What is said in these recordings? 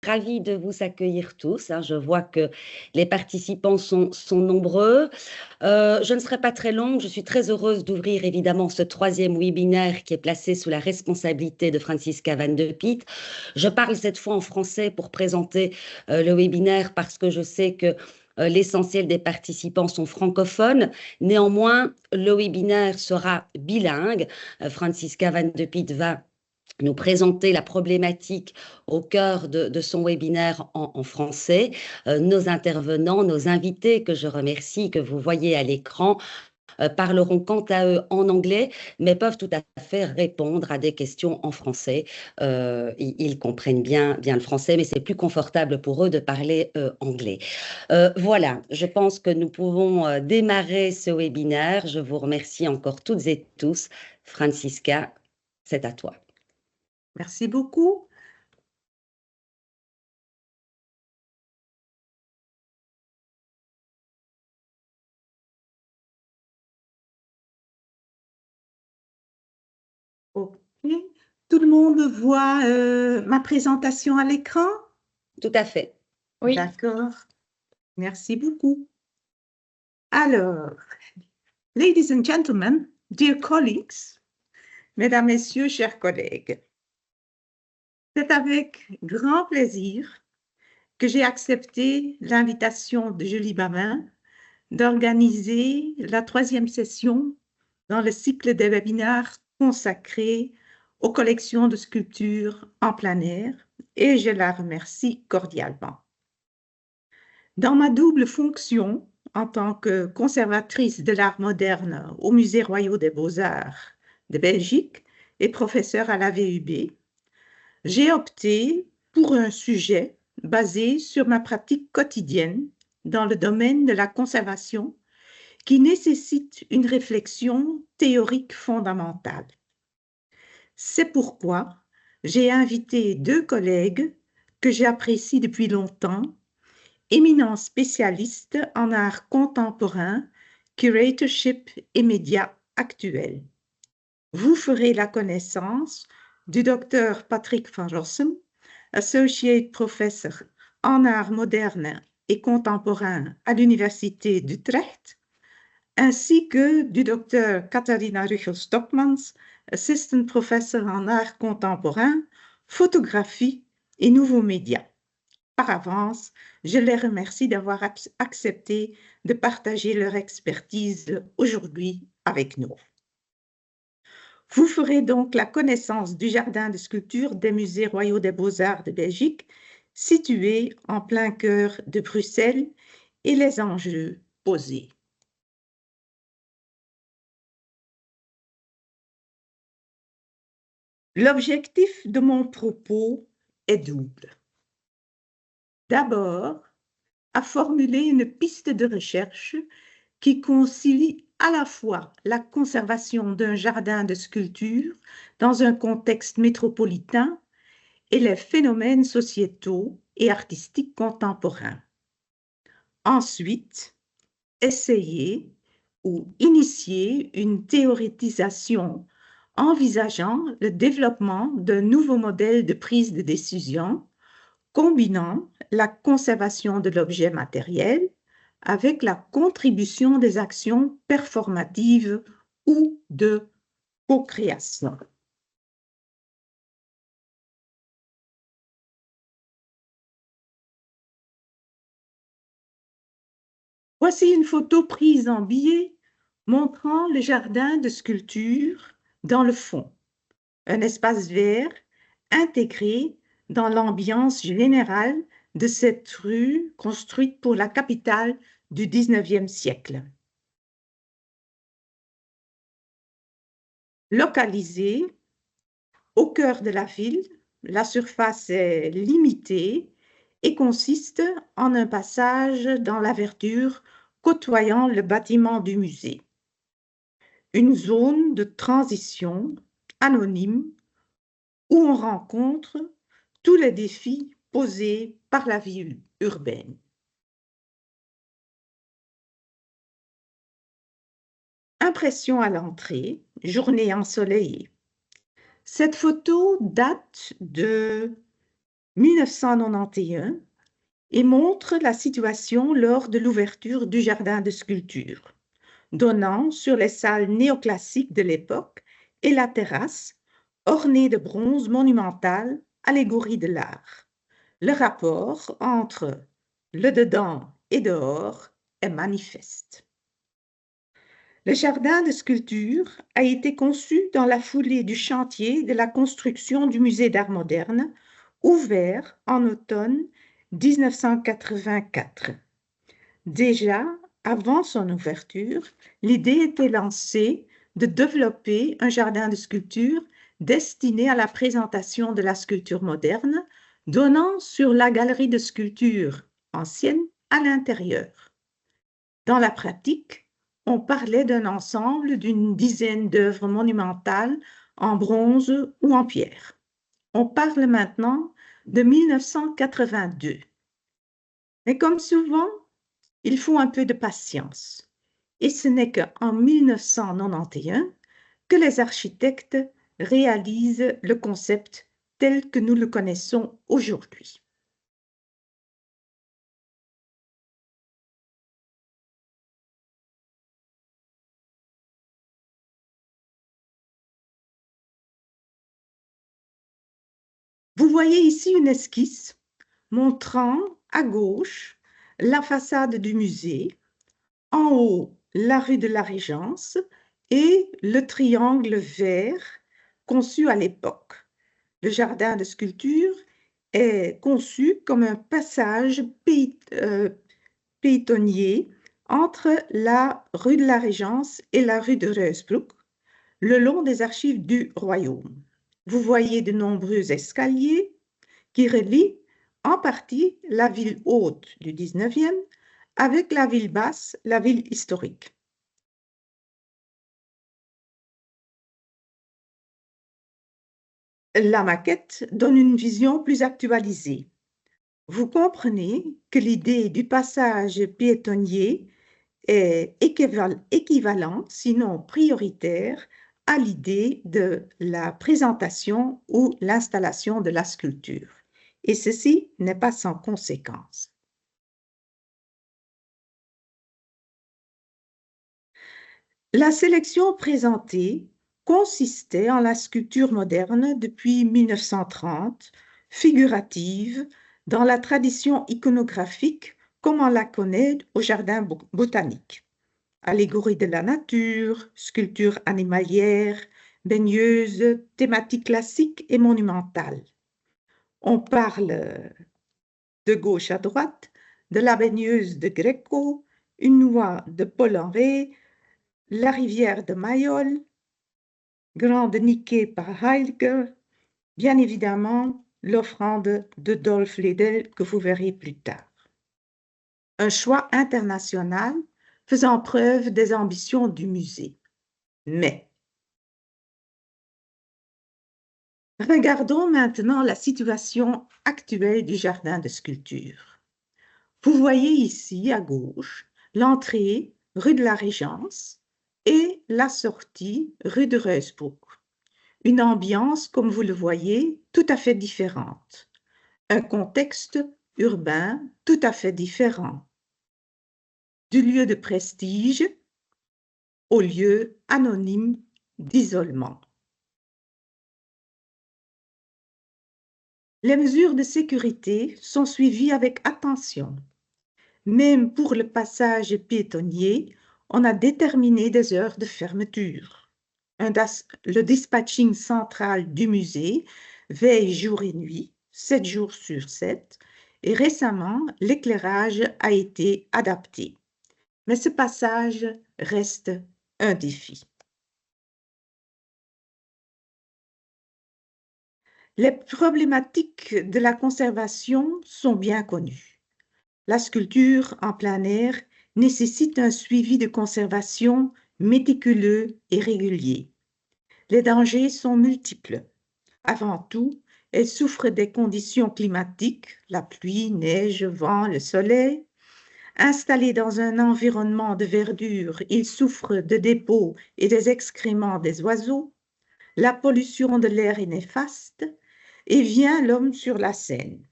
ravie de vous accueillir tous, hein. Je vois que les participants sont nombreux. Je ne serai pas très longue. Je suis très heureuse d'ouvrir évidemment ce troisième webinaire qui est placé sous la responsabilité de Francisca Vandepitte. Je parle cette fois en français pour présenter le webinaire parce que je sais que l'essentiel des participants sont francophones. Néanmoins, le webinaire sera bilingue. Francisca Vandepitte va nous présenter la problématique au cœur de son webinaire en français. Nos intervenants, nos invités, que je remercie, que vous voyez à l'écran, parleront quant à eux en anglais, mais peuvent tout à fait répondre à des questions en français. Ils comprennent bien le français, mais c'est plus confortable pour eux de parler anglais. Voilà, je pense que nous pouvons démarrer ce webinaire. Je vous remercie encore toutes et tous. Francisca, c'est à toi. Merci beaucoup. OK. Tout le monde voit ma présentation à l'écran? Tout à fait. Oui. D'accord. Merci beaucoup. Alors, ladies and gentlemen, dear colleagues, mesdames, messieurs, chers collègues, c'est avec grand plaisir que j'ai accepté l'invitation de Julie Bawin d'organiser la troisième session dans le cycle des webinaires consacrés aux collections de sculptures en plein air, et je la remercie cordialement. Dans ma double fonction en tant que conservatrice de l'art moderne au Musée royal des beaux-arts de Belgique et professeure à la VUB, j'ai opté pour un sujet basé sur ma pratique quotidienne dans le domaine de la conservation qui nécessite une réflexion théorique fondamentale. C'est pourquoi j'ai invité deux collègues que j'apprécie depuis longtemps, éminents spécialistes en art contemporain, curatorship et médias actuels. Vous ferez la connaissance du docteur Patrick van Rossem, Associate Professor en art moderne et contemporain à l'Université d'Utrecht, ainsi que du docteur Katarzyna Ruchel-Stockmans, Assistant Professor en art contemporain, photographie et nouveaux médias. Par avance, je les remercie d'avoir accepté de partager leur expertise aujourd'hui avec nous. Vous ferez donc la connaissance du jardin de sculpture des Musées royaux des beaux-arts de Belgique, situé en plein cœur de Bruxelles, et les enjeux posés. L'objectif de mon propos est double. D'abord, à formuler une piste de recherche qui concilie à la fois la conservation d'un jardin de sculpture dans un contexte métropolitain et les phénomènes sociétaux et artistiques contemporains. Ensuite, essayer ou initier une théorétisation envisageant le développement d'un nouveau modèle de prise de décision combinant la conservation de l'objet matériel avec la contribution des actions performatives ou de co-création. Voici une photo prise en billet montrant le jardin de sculpture dans le fond, un espace vert intégré dans l'ambiance générale de cette rue construite pour la capitale du XIXe siècle. Localisée au cœur de la ville, la surface est limitée et consiste en un passage dans la verdure côtoyant le bâtiment du musée. Une zone de transition anonyme où on rencontre tous les défis posés par la vie urbaine. Impression à l'entrée, journée ensoleillée. Cette photo date de 1991 et montre la situation lors de l'ouverture du jardin de sculpture, donnant sur les salles néoclassiques de l'époque et la terrasse, ornée de bronze monumental, allégorie de l'art. Le rapport entre le dedans et dehors est manifeste. Le jardin de sculpture a été conçu dans la foulée du chantier de la construction du musée d'art moderne, ouvert en automne 1984. Déjà, avant son ouverture, l'idée était lancée de développer un jardin de sculpture destiné à la présentation de la sculpture moderne, donnant sur la galerie de sculpture ancienne à l'intérieur. Dans la pratique, on parlait d'un ensemble d'une dizaine d'œuvres monumentales en bronze ou en pierre. On parle maintenant de 1982. Mais comme souvent, il faut un peu de patience. Et ce n'est qu'en 1991 que les architectes réalisent le concept tel que nous le connaissons aujourd'hui. Vous voyez ici une esquisse montrant à gauche la façade du musée, en haut la rue de la Régence et le triangle vert conçu à l'époque. Le jardin de sculpture est conçu comme un passage piétonnier entre la rue de la Régence et la rue de Ruysbroek, le long des archives du royaume. Vous voyez de nombreux escaliers qui relient en partie la ville haute du 19e avec la ville basse, la ville historique. La maquette donne une vision plus actualisée. Vous comprenez que l'idée du passage piétonnier est équivalente, sinon prioritaire, à l'idée de la présentation ou l'installation de la sculpture. Et ceci n'est pas sans conséquence. La sélection présentée consistait en la sculpture moderne depuis 1930, figurative, dans la tradition iconographique comme on la connaît au jardin botanique. Allégorie de la nature, sculpture animalière, baigneuse, thématique classique et monumentale. On parle de gauche à droite de la baigneuse de Gréco, une noix de Paul Henré, la rivière de Mayol, Grande Niquée par Heidegger, bien évidemment l'offrande de Dolf Ledel que vous verrez plus tard. Un choix international faisant preuve des ambitions du musée. Mais regardons maintenant la situation actuelle du jardin de sculpture. Vous voyez ici à gauche l'entrée rue de la Régence et la sortie rue de Ruysbroek. Une ambiance, comme vous le voyez, tout à fait différente. Un contexte urbain tout à fait différent. Du lieu de prestige au lieu anonyme d'isolement. Les mesures de sécurité sont suivies avec attention. Même pour le passage piétonnier, on a déterminé des heures de fermeture. Le dispatching central du musée veille jour et nuit, 7 jours sur 7, et récemment, l'éclairage a été adapté. Mais ce passage reste un défi. Les problématiques de la conservation sont bien connues. La sculpture en plein air nécessite un suivi de conservation méticuleux et régulier. Les dangers sont multiples. Avant tout, elle souffre des conditions climatiques, la pluie, neige, vent, le soleil. Installé dans un environnement de verdure, il souffre de dépôts et des excréments des oiseaux. La pollution de l'air est néfaste. et vient l'homme sur la scène.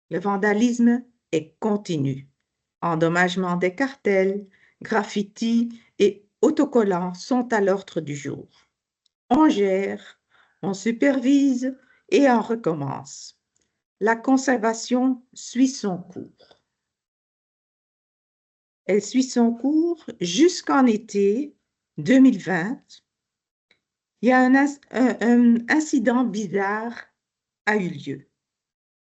Le vandalisme est continu. Endommagement des cartels, graffitis et autocollants sont à l'ordre du jour. On gère, on supervise et on recommence. La conservation suit son cours. Elle suit son cours jusqu'en été 2020. Il y a un incident bizarre a eu lieu.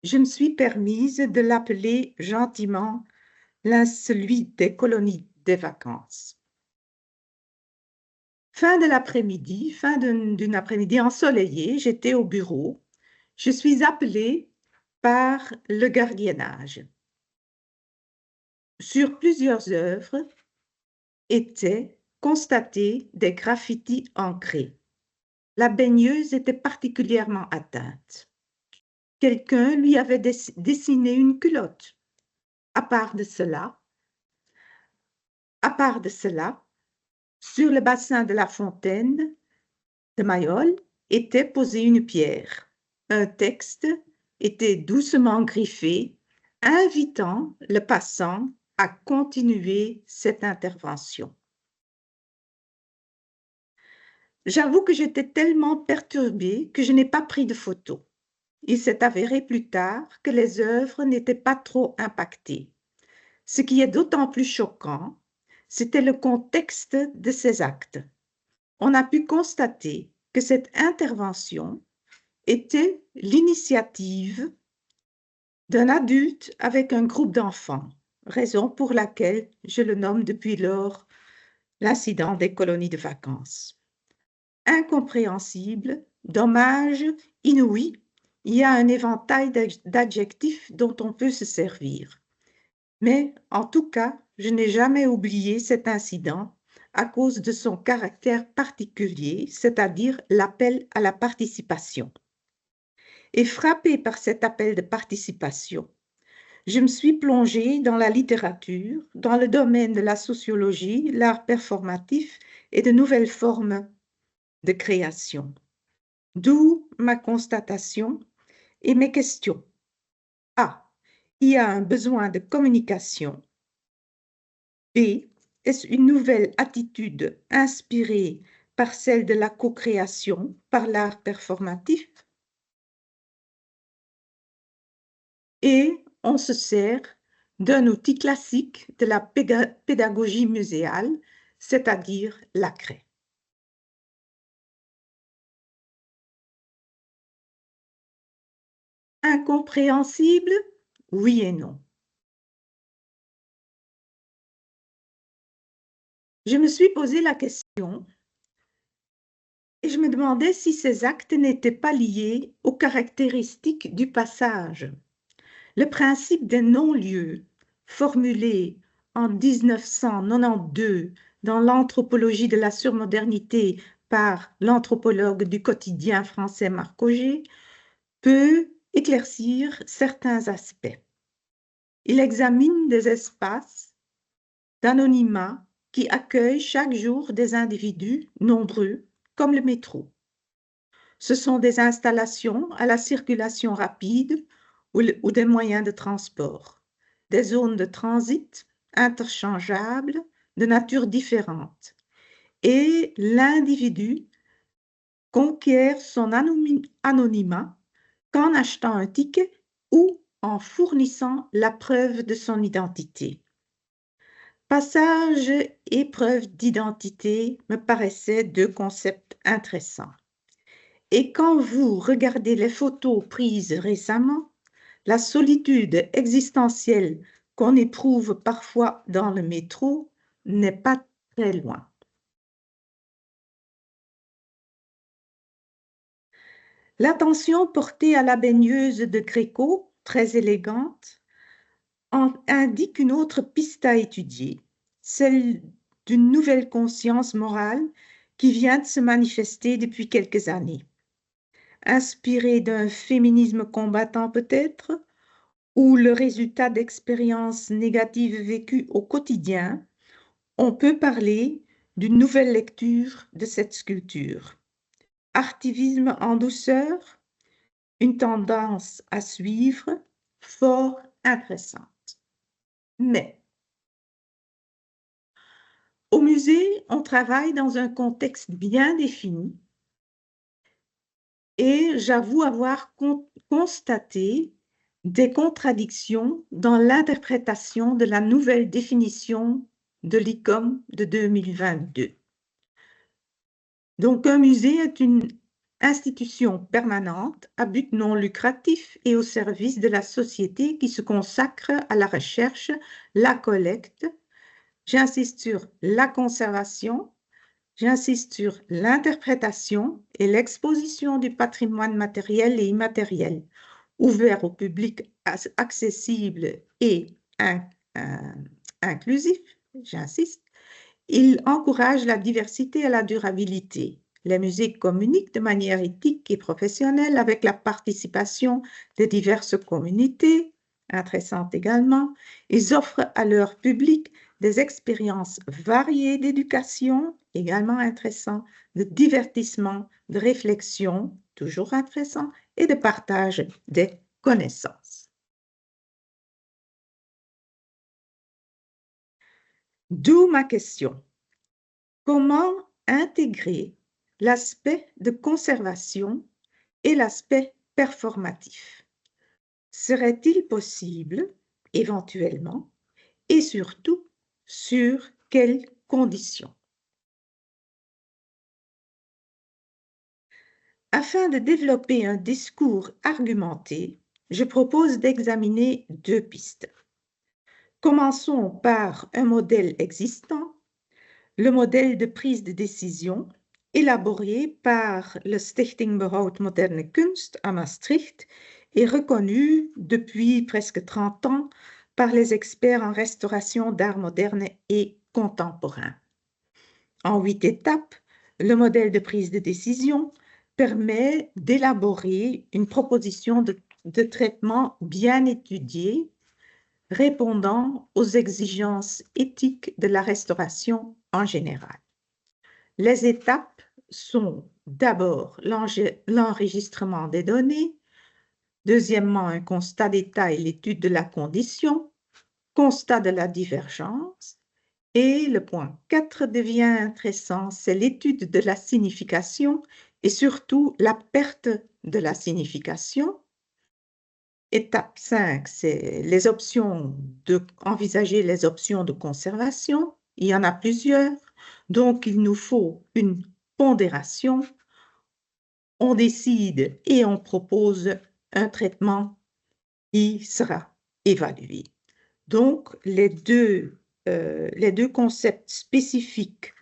Je me suis permise de l'appeler gentiment celui des colonies des vacances. Fin d'une après-midi ensoleillée, j'étais au bureau. Je suis appelée par le gardiennage. Sur plusieurs œuvres étaient constatés des graffitis ancrés. La baigneuse était particulièrement atteinte. Quelqu'un lui avait dessiné une culotte. À part de cela, sur le bassin de la fontaine de Mayol était posée une pierre. Un texte était doucement griffé, invitant le passant à continuer cette intervention. J'avoue que j'étais tellement perturbée que je n'ai pas pris de photos. Il s'est avéré plus tard que les œuvres n'étaient pas trop impactées. Ce qui est d'autant plus choquant, c'était le contexte de ces actes. On a pu constater que cette intervention était l'initiative d'un adulte avec un groupe d'enfants, raison pour laquelle je le nomme depuis lors l'incident des colonies de vacances. Incompréhensible, dommage, inouï, il y a un éventail d'adjectifs dont on peut se servir. Mais en tout cas, je n'ai jamais oublié cet incident à cause de son caractère particulier, c'est-à-dire l'appel à la participation. Et frappée par cet appel de participation, je me suis plongée dans la littérature, dans le domaine de la sociologie, l'art performatif et de nouvelles formes de création. D'où ma constatation et mes questions. A. Il y a un besoin de communication. B. Est-ce une nouvelle attitude inspirée par celle de la co-création, par l'art performatif? Et on se sert d'un outil classique de la pédagogie muséale, c'est-à-dire la craie. Incompréhensible? Oui et non. Je me suis posé la question et je me demandais si ces actes n'étaient pas liés aux caractéristiques du passage. Le principe des non-lieux, formulé en 1992 dans l'anthropologie de la surmodernité par l'anthropologue du quotidien français Marc Auger, peut éclaircir certains aspects. Il examine des espaces d'anonymat qui accueillent chaque jour des individus nombreux, comme le métro. Ce sont des installations à la circulation rapide ou des moyens de transport, des zones de transit interchangeables de nature différente. Et l'individu conquiert son anonymat qu'en achetant un ticket ou en fournissant la preuve de son identité. Passage et preuve d'identité me paraissaient deux concepts intéressants. Et quand vous regardez les photos prises récemment, la solitude existentielle qu'on éprouve parfois dans le métro n'est pas très loin. L'attention portée à la baigneuse de Gréco, très élégante, indique une autre piste à étudier, celle d'une nouvelle conscience morale qui vient de se manifester depuis quelques années. Inspirée d'un féminisme combattant peut-être, ou le résultat d'expériences négatives vécues au quotidien, on peut parler d'une nouvelle lecture de cette sculpture. Artivisme en douceur, une tendance à suivre fort intéressante. Mais au musée, on travaille dans un contexte bien défini et j'avoue avoir constaté des contradictions dans l'interprétation de la nouvelle définition de l'ICOM de 2022. Donc, un musée est une institution permanente à but non lucratif et au service de la société qui se consacre à la recherche, la collecte, j'insiste sur la conservation, j'insiste sur l'interprétation et l'exposition du patrimoine matériel et immatériel, ouvert au public, accessible et inclusif, j'insiste. Il encourage la diversité et la durabilité. Les musées communiquent de manière éthique et professionnelle avec la participation des diverses communautés, intéressantes également. Ils offrent à leur public des expériences variées d'éducation, également intéressantes, de divertissement, de réflexion, toujours intéressant, et de partage des connaissances. D'où ma question. Comment intégrer l'aspect de conservation et l'aspect performatif? Serait-il possible, éventuellement, et surtout, sur quelles conditions? Afin de développer un discours argumenté, je propose d'examiner deux pistes. Commençons par un modèle existant, le modèle de prise de décision élaboré par le Stichting Behoud Moderne Kunst à Maastricht et reconnu depuis presque 30 ans par les experts en restauration d'art moderne et contemporain. En 8 étapes, le modèle de prise de décision permet d'élaborer une proposition de traitement bien étudiée répondant aux exigences éthiques de la restauration en général. Les étapes sont d'abord l'enregistrement des données, deuxièmement un constat d'état et l'étude de la condition, constat de la divergence, et le point 4 devient intéressant, c'est l'étude de la signification et surtout la perte de la signification. Étape 5, c'est envisager les options de conservation. Il y en a plusieurs, donc il nous faut une pondération. On décide et on propose un traitement qui sera évalué. Donc, les deux concepts spécifiques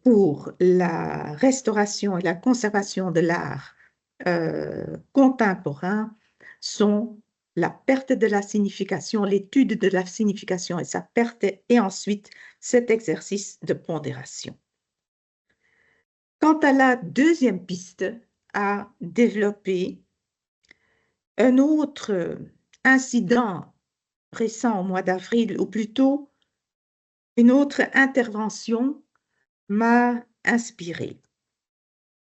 pour la restauration et la conservation de l'art contemporain sont la perte de la signification, l'étude de la signification et sa perte, et ensuite cet exercice de pondération. Quant à la deuxième piste à développer, un autre incident récent au mois d'avril, ou plutôt une autre intervention m'a inspirée.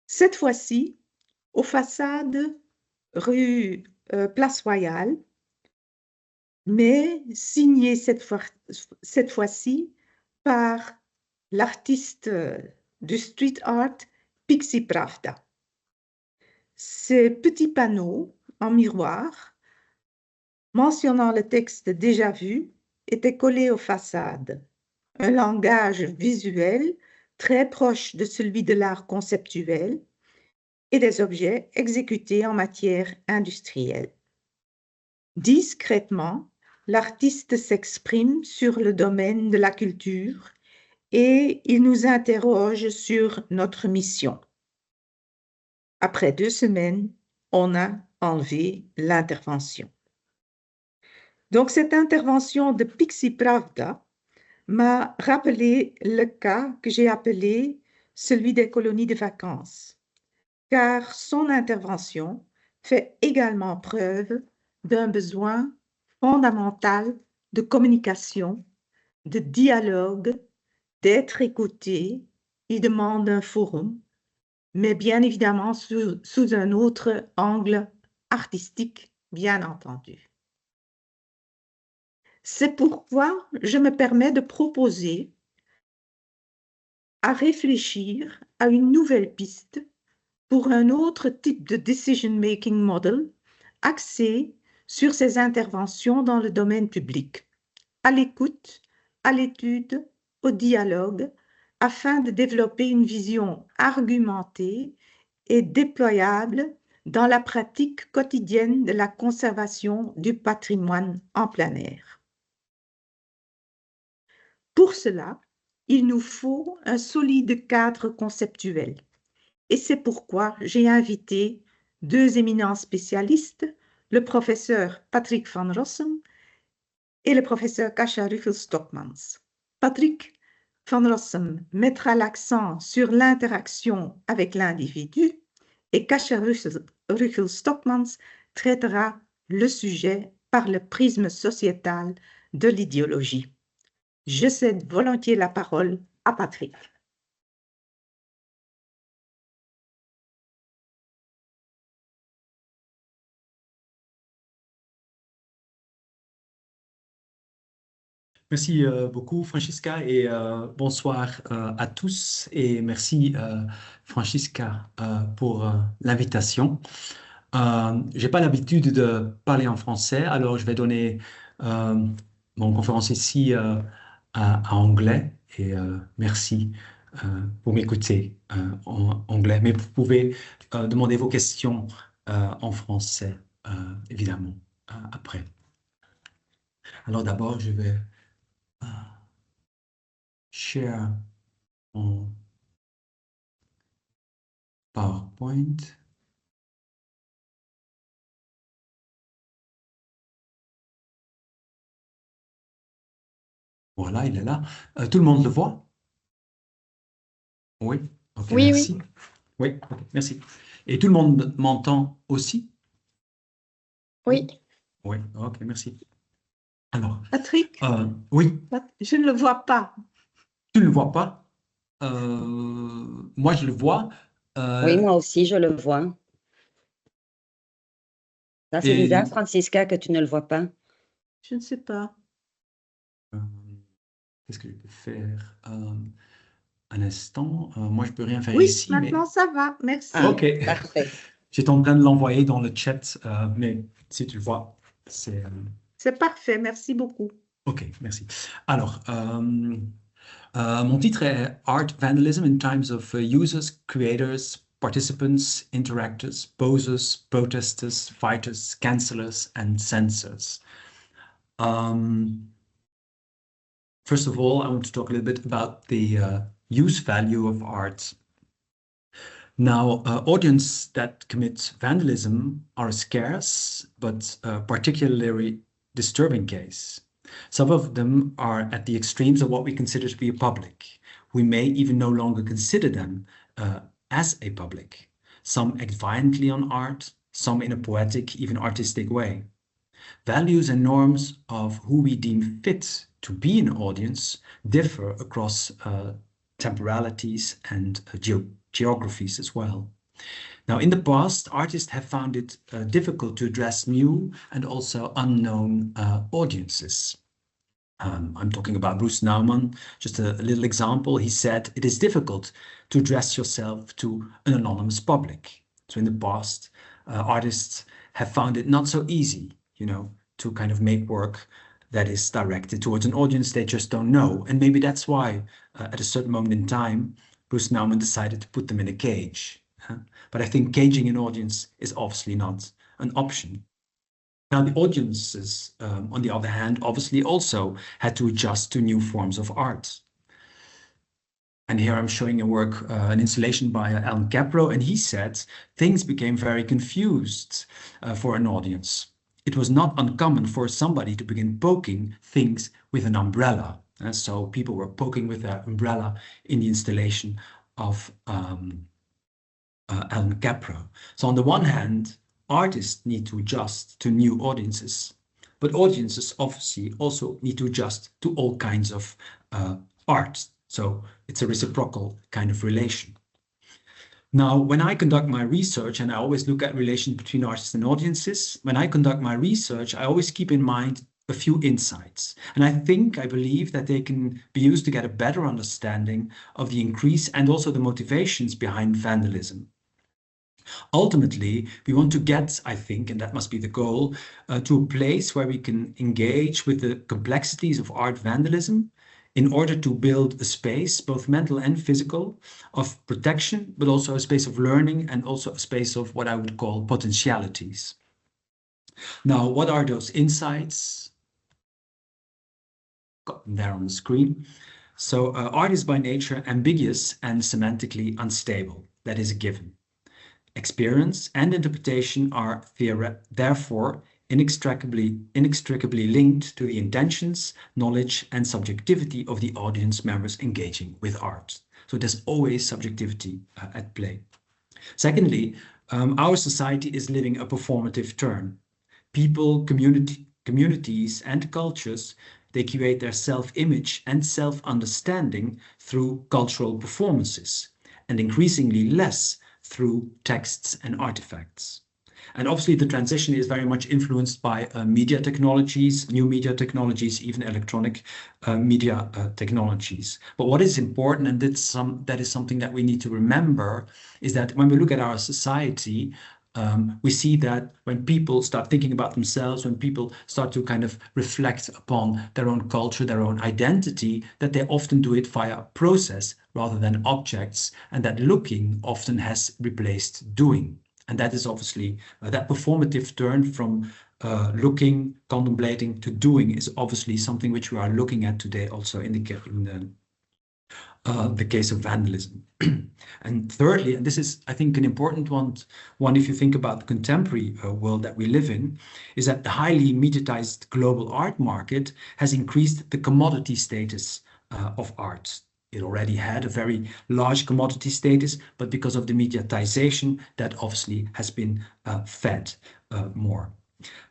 Cette fois-ci, aux façades rue Place Royale, mais signée cette fois-ci par l'artiste du street art Pixie Pravda. Ces petits panneaux en miroir mentionnant le texte déjà vu étaient collés aux façades. Un langage visuel très proche de celui de l'art conceptuel et des objets exécutés en matière industrielle. Discrètement, l'artiste s'exprime sur le domaine de la culture et il nous interroge sur notre mission. Après 2 semaines, on a enlevé l'intervention. Donc, cette intervention de Pixie Pravda m'a rappelé le cas que j'ai appelé celui des colonies de vacances, car son intervention fait également preuve d'un besoin fondamental de communication, de dialogue, d'être écouté. Il demande un forum mais bien évidemment sous un autre angle artistique, bien entendu. C'est pourquoi je me permets de proposer à réfléchir à une nouvelle piste pour un autre type de decision-making model axé sur ces interventions dans le domaine public, à l'écoute, à l'étude, au dialogue, afin de développer une vision argumentée et déployable dans la pratique quotidienne de la conservation du patrimoine en plein air. Pour cela, il nous faut un solide cadre conceptuel. Et c'est pourquoi j'ai invité deux éminents spécialistes, le professeur Patrick van Rossem et le professeur Katarzyna Ruchel-Stockmans. Patrick van Rossem mettra l'accent sur l'interaction avec l'individu et Katarzyna Ruchel-Stockmans traitera le sujet par le prisme sociétal de l'idéologie. Je cède volontiers la parole à Patrick. Merci beaucoup, Francisca, et bonsoir à tous. Et merci, Francisca, pour l'invitation. J'ai pas l'habitude de parler en français, alors je vais donner mon conférence ici à anglais. Et merci pour m'écouter en anglais. Mais vous pouvez demander vos questions en français, évidemment, après. Alors d'abord, je vais share mon PowerPoint. Voilà, il est là. Tout le monde le voit? Oui, ok, Oui, merci. Oui, ok, merci. Et tout le monde m'entend aussi? oui. Oui, ok, merci. Alors, Patrick, oui, je ne le vois pas. tu ne le vois pas? Moi, je le vois. Oui, moi aussi, je le vois. Ça, c'est Et bizarre, Francisca, que tu ne le vois pas. Je ne sais pas. qu'est-ce que je peux faire? Un instant. Moi, je peux rien faire Oui, ici, maintenant mais... ça va, merci. Ah, Ok. parfait. J'étais en train de l'envoyer dans le chat, mais si tu le vois, c'est... C'est parfait, merci beaucoup. Ok, merci. Alors, mon titre est Art Vandalism in Times of Users, Creators, Participants, Interactors, Posers, Protesters, Fighters, Cancellers, and Censors. First of all, I want to talk a little bit about the use value of art. Now, audiences that commit vandalism are a scarce, but particularly disturbing case. Some of them are at the extremes of what we consider to be a public. We may even no longer consider them as a public. Some act violently on art, some in a poetic, even artistic way. Values and norms of who we deem fit to be an audience differ across temporalities and geographies as well. Now, in the past, artists have found it difficult to address new and also unknown audiences. I'm talking about Bruce Nauman, just a little example. He said, it is difficult to address yourself to an anonymous public. So in the past, artists have found it not so easy, to kind of make work that is directed towards an audience they just don't know. And maybe that's why at a certain moment in time, Bruce Nauman decided to put them in a cage. But I think caging an audience is obviously not an option. Now, the audiences, on the other hand, obviously also had to adjust to new forms of art. And here I'm showing a work, an installation by Alan Capro, and he said things became very confused for an audience. It was not uncommon for somebody to begin poking things with an umbrella. So people were poking with their umbrella in the installation of Alan Capro. So on the one hand, artists need to adjust to new audiences, but audiences obviously also need to adjust to all kinds of art. So it's a reciprocal kind of relation. Now, when I conduct my research, and I always look at relations between artists and audiences, when I conduct my research, I always keep in mind a few insights. And I believe that they can be used to get a better understanding of the increase and also the motivations behind vandalism. Ultimately, we want to get, I think, and that must be the goal, to a place where we can engage with the complexities of art vandalism in order to build a space, both mental and physical, of protection, but also a space of learning and also a space of what I would call potentialities. Now, what are those insights? Got them there on the screen. So art is by nature ambiguous and semantically unstable. That is a given. Experience and interpretation are therefore inextricably linked to the intentions, knowledge, and subjectivity of the audience members engaging with art. So there's always subjectivity at play. Secondly, our society is living a performative turn. People, communities, and cultures, they create their self-image and self-understanding through cultural performances, and increasingly less through texts and artifacts. And obviously the transition is very much influenced by media technologies, new media technologies, even electronic media technologies. But what is important, and that is something that we need to remember, is that when we look at our society, we see that when people start thinking about themselves, when people start to kind of reflect upon their own culture, their own identity, that they often do it via process rather than objects, and that looking often has replaced doing. And that is obviously that performative turn from looking, contemplating to doing is obviously something which we are looking at today also in the case of vandalism. And thirdly, and this is, I think, an important one if you think about the contemporary world that we live in, is that the highly mediatized global art market has increased the commodity status of art. It already had a very large commodity status, but because of the mediatization, that obviously has been fed more.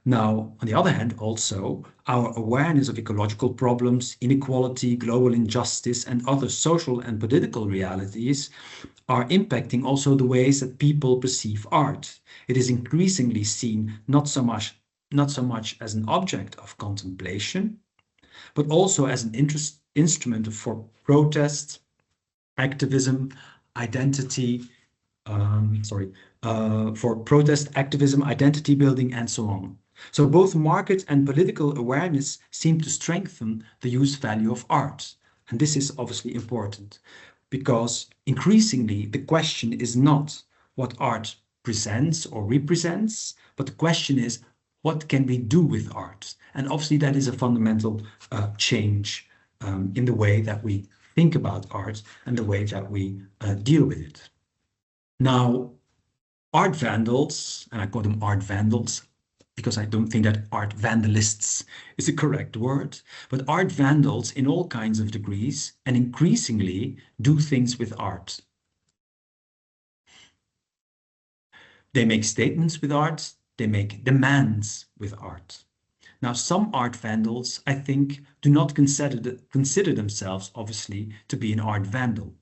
Now, on the other hand, also, our awareness of ecological problems, inequality, global injustice, and other social and political realities are impacting also the ways that people perceive art. It is increasingly seen not so much as an object of contemplation, but also as an instrument for protest, activism, identity, for protest, activism, identity building, and so on. So both market and political awareness seem to strengthen the use value of art. And this is obviously important because increasingly the question is not what art presents or represents, but the question is what can we do with art? And obviously that is a fundamental change in the way that we think about art and the way that we deal with it. Now, art vandals, and I call them art vandals because I don't think that art vandalists is a correct word, but art vandals in all kinds of degrees and increasingly do things with art. They make statements with art, they make demands with art. Now, some art vandals, I think, do not consider themselves, obviously, to be an art vandal.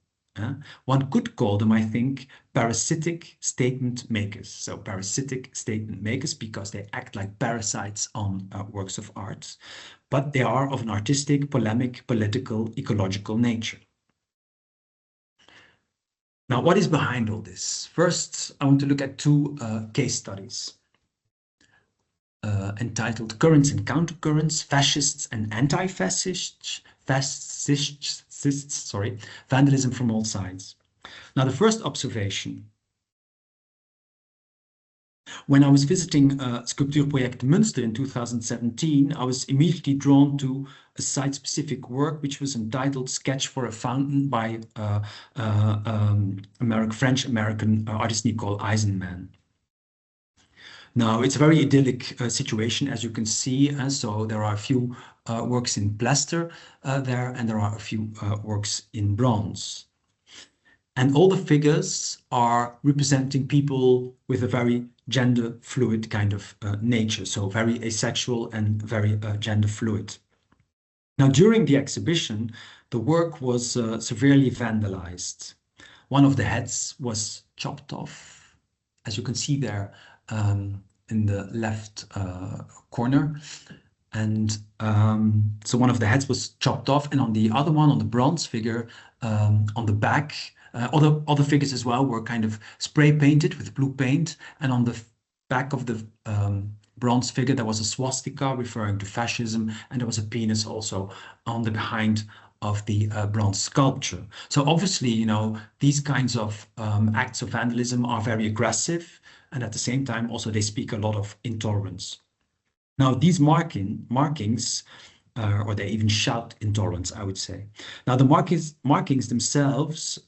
One could call them, I think, parasitic statement makers. So parasitic statement makers because they act like parasites on works of art, but they are of an artistic, polemic, political, ecological nature. Now, what is behind all this? First, I want to look at two case studies entitled Currents and Countercurrents, Fascists and Anti-Fascists, Vandalism from All Sides. Now, the first observation. When I was visiting Sculptuurproject Münster in 2017, I was immediately drawn to a site-specific work which was entitled Sketch for a Fountain by French-American artist Nicole Eisenman. Now, it's a very idyllic situation, as you can see. So there are a few works in plaster there, and there are a few works in bronze. And all the figures are representing people with a very gender fluid kind of nature, so very asexual and very gender fluid. Now, during the exhibition, the work was severely vandalized. One of the heads was chopped off, as you can see there in the left corner. And so one of the heads was chopped off, and on the other one, on the bronze figure, on the back, other figures as well were kind of spray painted with blue paint, and on the back of the bronze figure there was a swastika referring to fascism, and there was a penis also on the behind of the bronze sculpture. So obviously, you know, these kinds of acts of vandalism are very aggressive, and at the same time also they speak a lot of intolerance. Now these markings, or they even shout intolerance, I would say. Now the markings themselves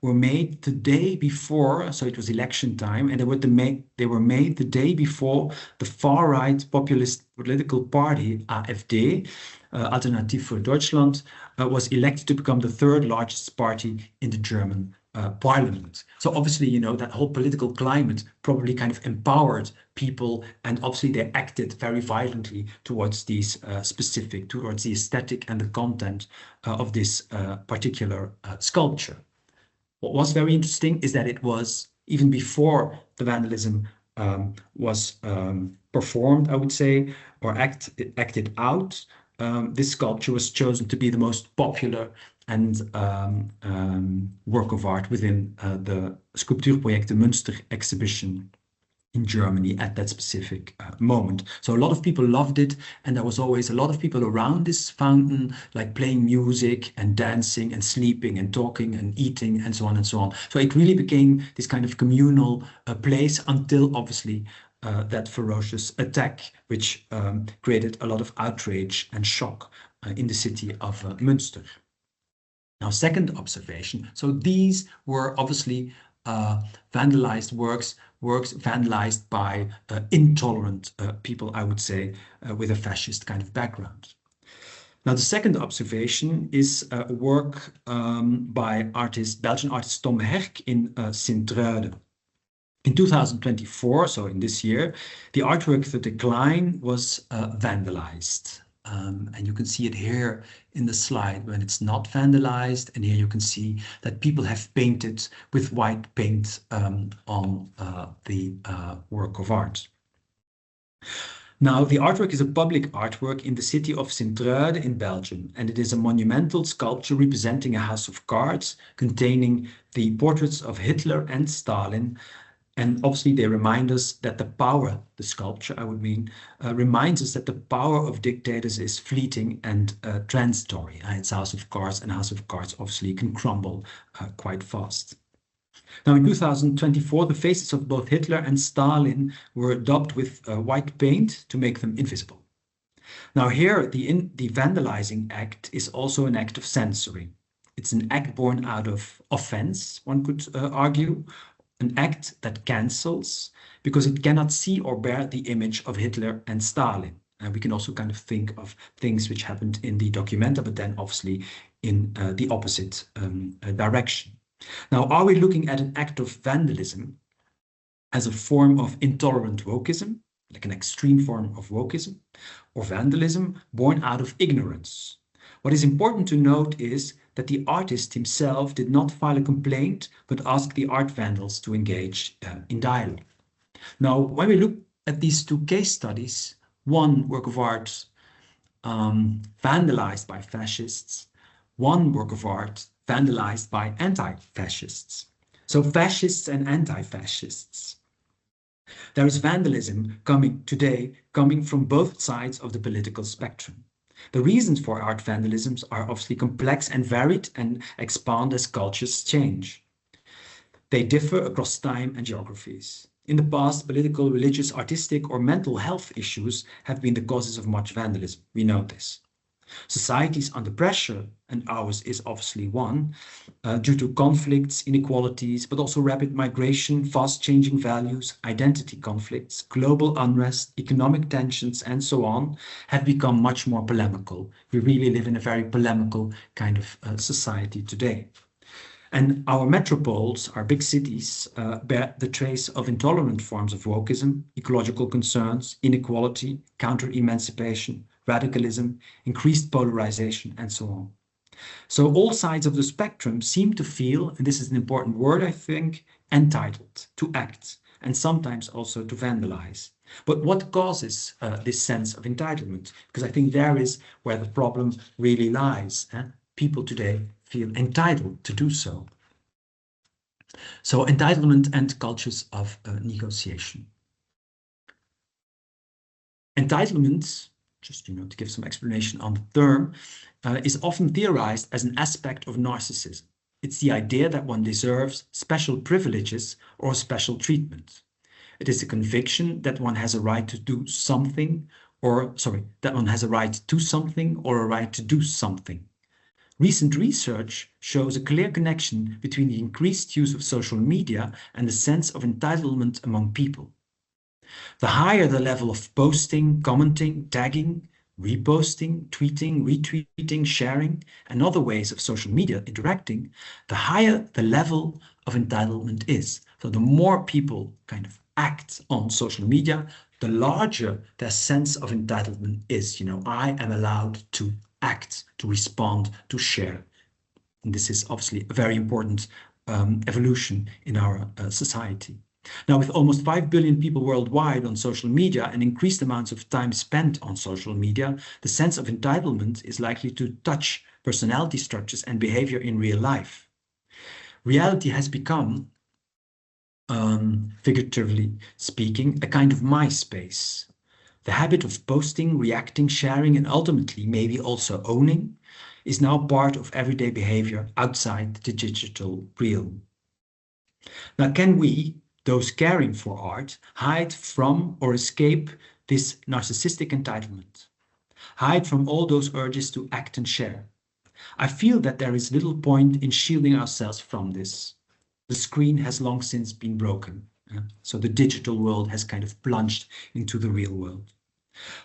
were made the day before, so it was election time, and they were made the day before the far-right populist political party, AfD, Alternative für Deutschland, was elected to become the third largest party in the German parliament. So obviously, you know, that whole political climate probably kind of empowered people, and obviously they acted very violently towards these towards the aesthetic and the content of this particular sculpture. What was very interesting is that it was, even before the vandalism was performed, I would say, or acted out, this sculpture was chosen to be the most popular and work of art within the Sculptuurproject Münster exhibition in Germany at that specific moment. So a lot of people loved it, and there was always a lot of people around this fountain, like playing music and dancing and sleeping and talking and eating and so on and so on. So it really became this kind of communal place until obviously that ferocious attack, which created a lot of outrage and shock in the city of Münster. Now, second observation, so these were obviously vandalized works vandalized by intolerant people, I would say, with a fascist kind of background. Now, the second observation is a work by Belgian artist Tom Herk in Sint-Truiden. In 2024, so in this year, the artwork The Decline was vandalized. And you can see it here in the slide when it's not vandalized. And here you can see that people have painted with white paint on the work of art. Now, the artwork is a public artwork in the city of Sint-Truiden in Belgium, and it is a monumental sculpture representing a house of cards containing the portraits of Hitler and Stalin. And obviously they remind us that the power, the sculpture I would mean, reminds us that the power of dictators is fleeting and transitory. It's House of Cards, and House of Cards obviously can crumble quite fast. Now in 2024, the faces of both Hitler and Stalin were daubed with white paint to make them invisible. Now here, the vandalizing act is also an act of censoring. It's an act born out of offense, one could argue, an act that cancels because it cannot see or bear the image of Hitler and Stalin. And we can also kind of think of things which happened in the Documenta, but then obviously in the opposite direction. Now, are we looking at an act of vandalism as a form of intolerant wokeism, like an extreme form of wokeism, or vandalism born out of ignorance? What is important to note is that the artist himself did not file a complaint, but asked the art vandals to engage in dialogue. Now, when we look at these two case studies, one work of art vandalized by fascists, one work of art vandalized by anti-fascists. So fascists and anti-fascists. There is vandalism coming from both sides of the political spectrum. The reasons for art vandalisms are obviously complex and varied and expand as cultures change. They differ across time and geographies. In the past, political, religious, artistic, or mental health issues have been the causes of much vandalism. We know this. Societies under pressure, and ours is obviously one, due to conflicts, inequalities, but also rapid migration, fast-changing values, identity conflicts, global unrest, economic tensions, and so on, have become much more polemical. We really live in a very polemical kind of society today. And our metropoles, our big cities, bear the trace of intolerant forms of wokeism, ecological concerns, inequality, counter-emancipation, radicalism, increased polarization, and so on. So all sides of the spectrum seem to feel, and this is an important word, I think, entitled to act, and sometimes also to vandalize. But what causes this sense of entitlement? Because I think there is where the problem really lies. People today feel entitled to do so. So entitlement and cultures of negotiation. Entitlement, just to give some explanation on the term, is often theorized as an aspect of narcissism. It's the idea that one deserves special privileges or special treatment. It is a conviction that one has a right to do something, that one has a right to something or a right to do something. Recent research shows a clear connection between the increased use of social media and the sense of entitlement among people. The higher the level of posting, commenting, tagging, reposting, tweeting, retweeting, sharing, and other ways of social media interacting, the higher the level of entitlement is. So the more people kind of act on social media, the larger their sense of entitlement is. I am allowed to act, to respond, to share. And this is obviously a very important evolution in our society. Now, with almost 5 billion people worldwide on social media and increased amounts of time spent on social media, the sense of entitlement is likely to touch personality structures and behavior in real life. Reality has become, figuratively speaking, a kind of MySpace. The habit of posting, reacting, sharing, and ultimately maybe also owning is now part of everyday behavior outside the digital realm. Now, can we, those caring for art, hide from or escape this narcissistic entitlement? Hide from all those urges to act and share? I feel that there is little point in shielding ourselves from this. The screen has long since been broken. So the digital world has kind of plunged into the real world.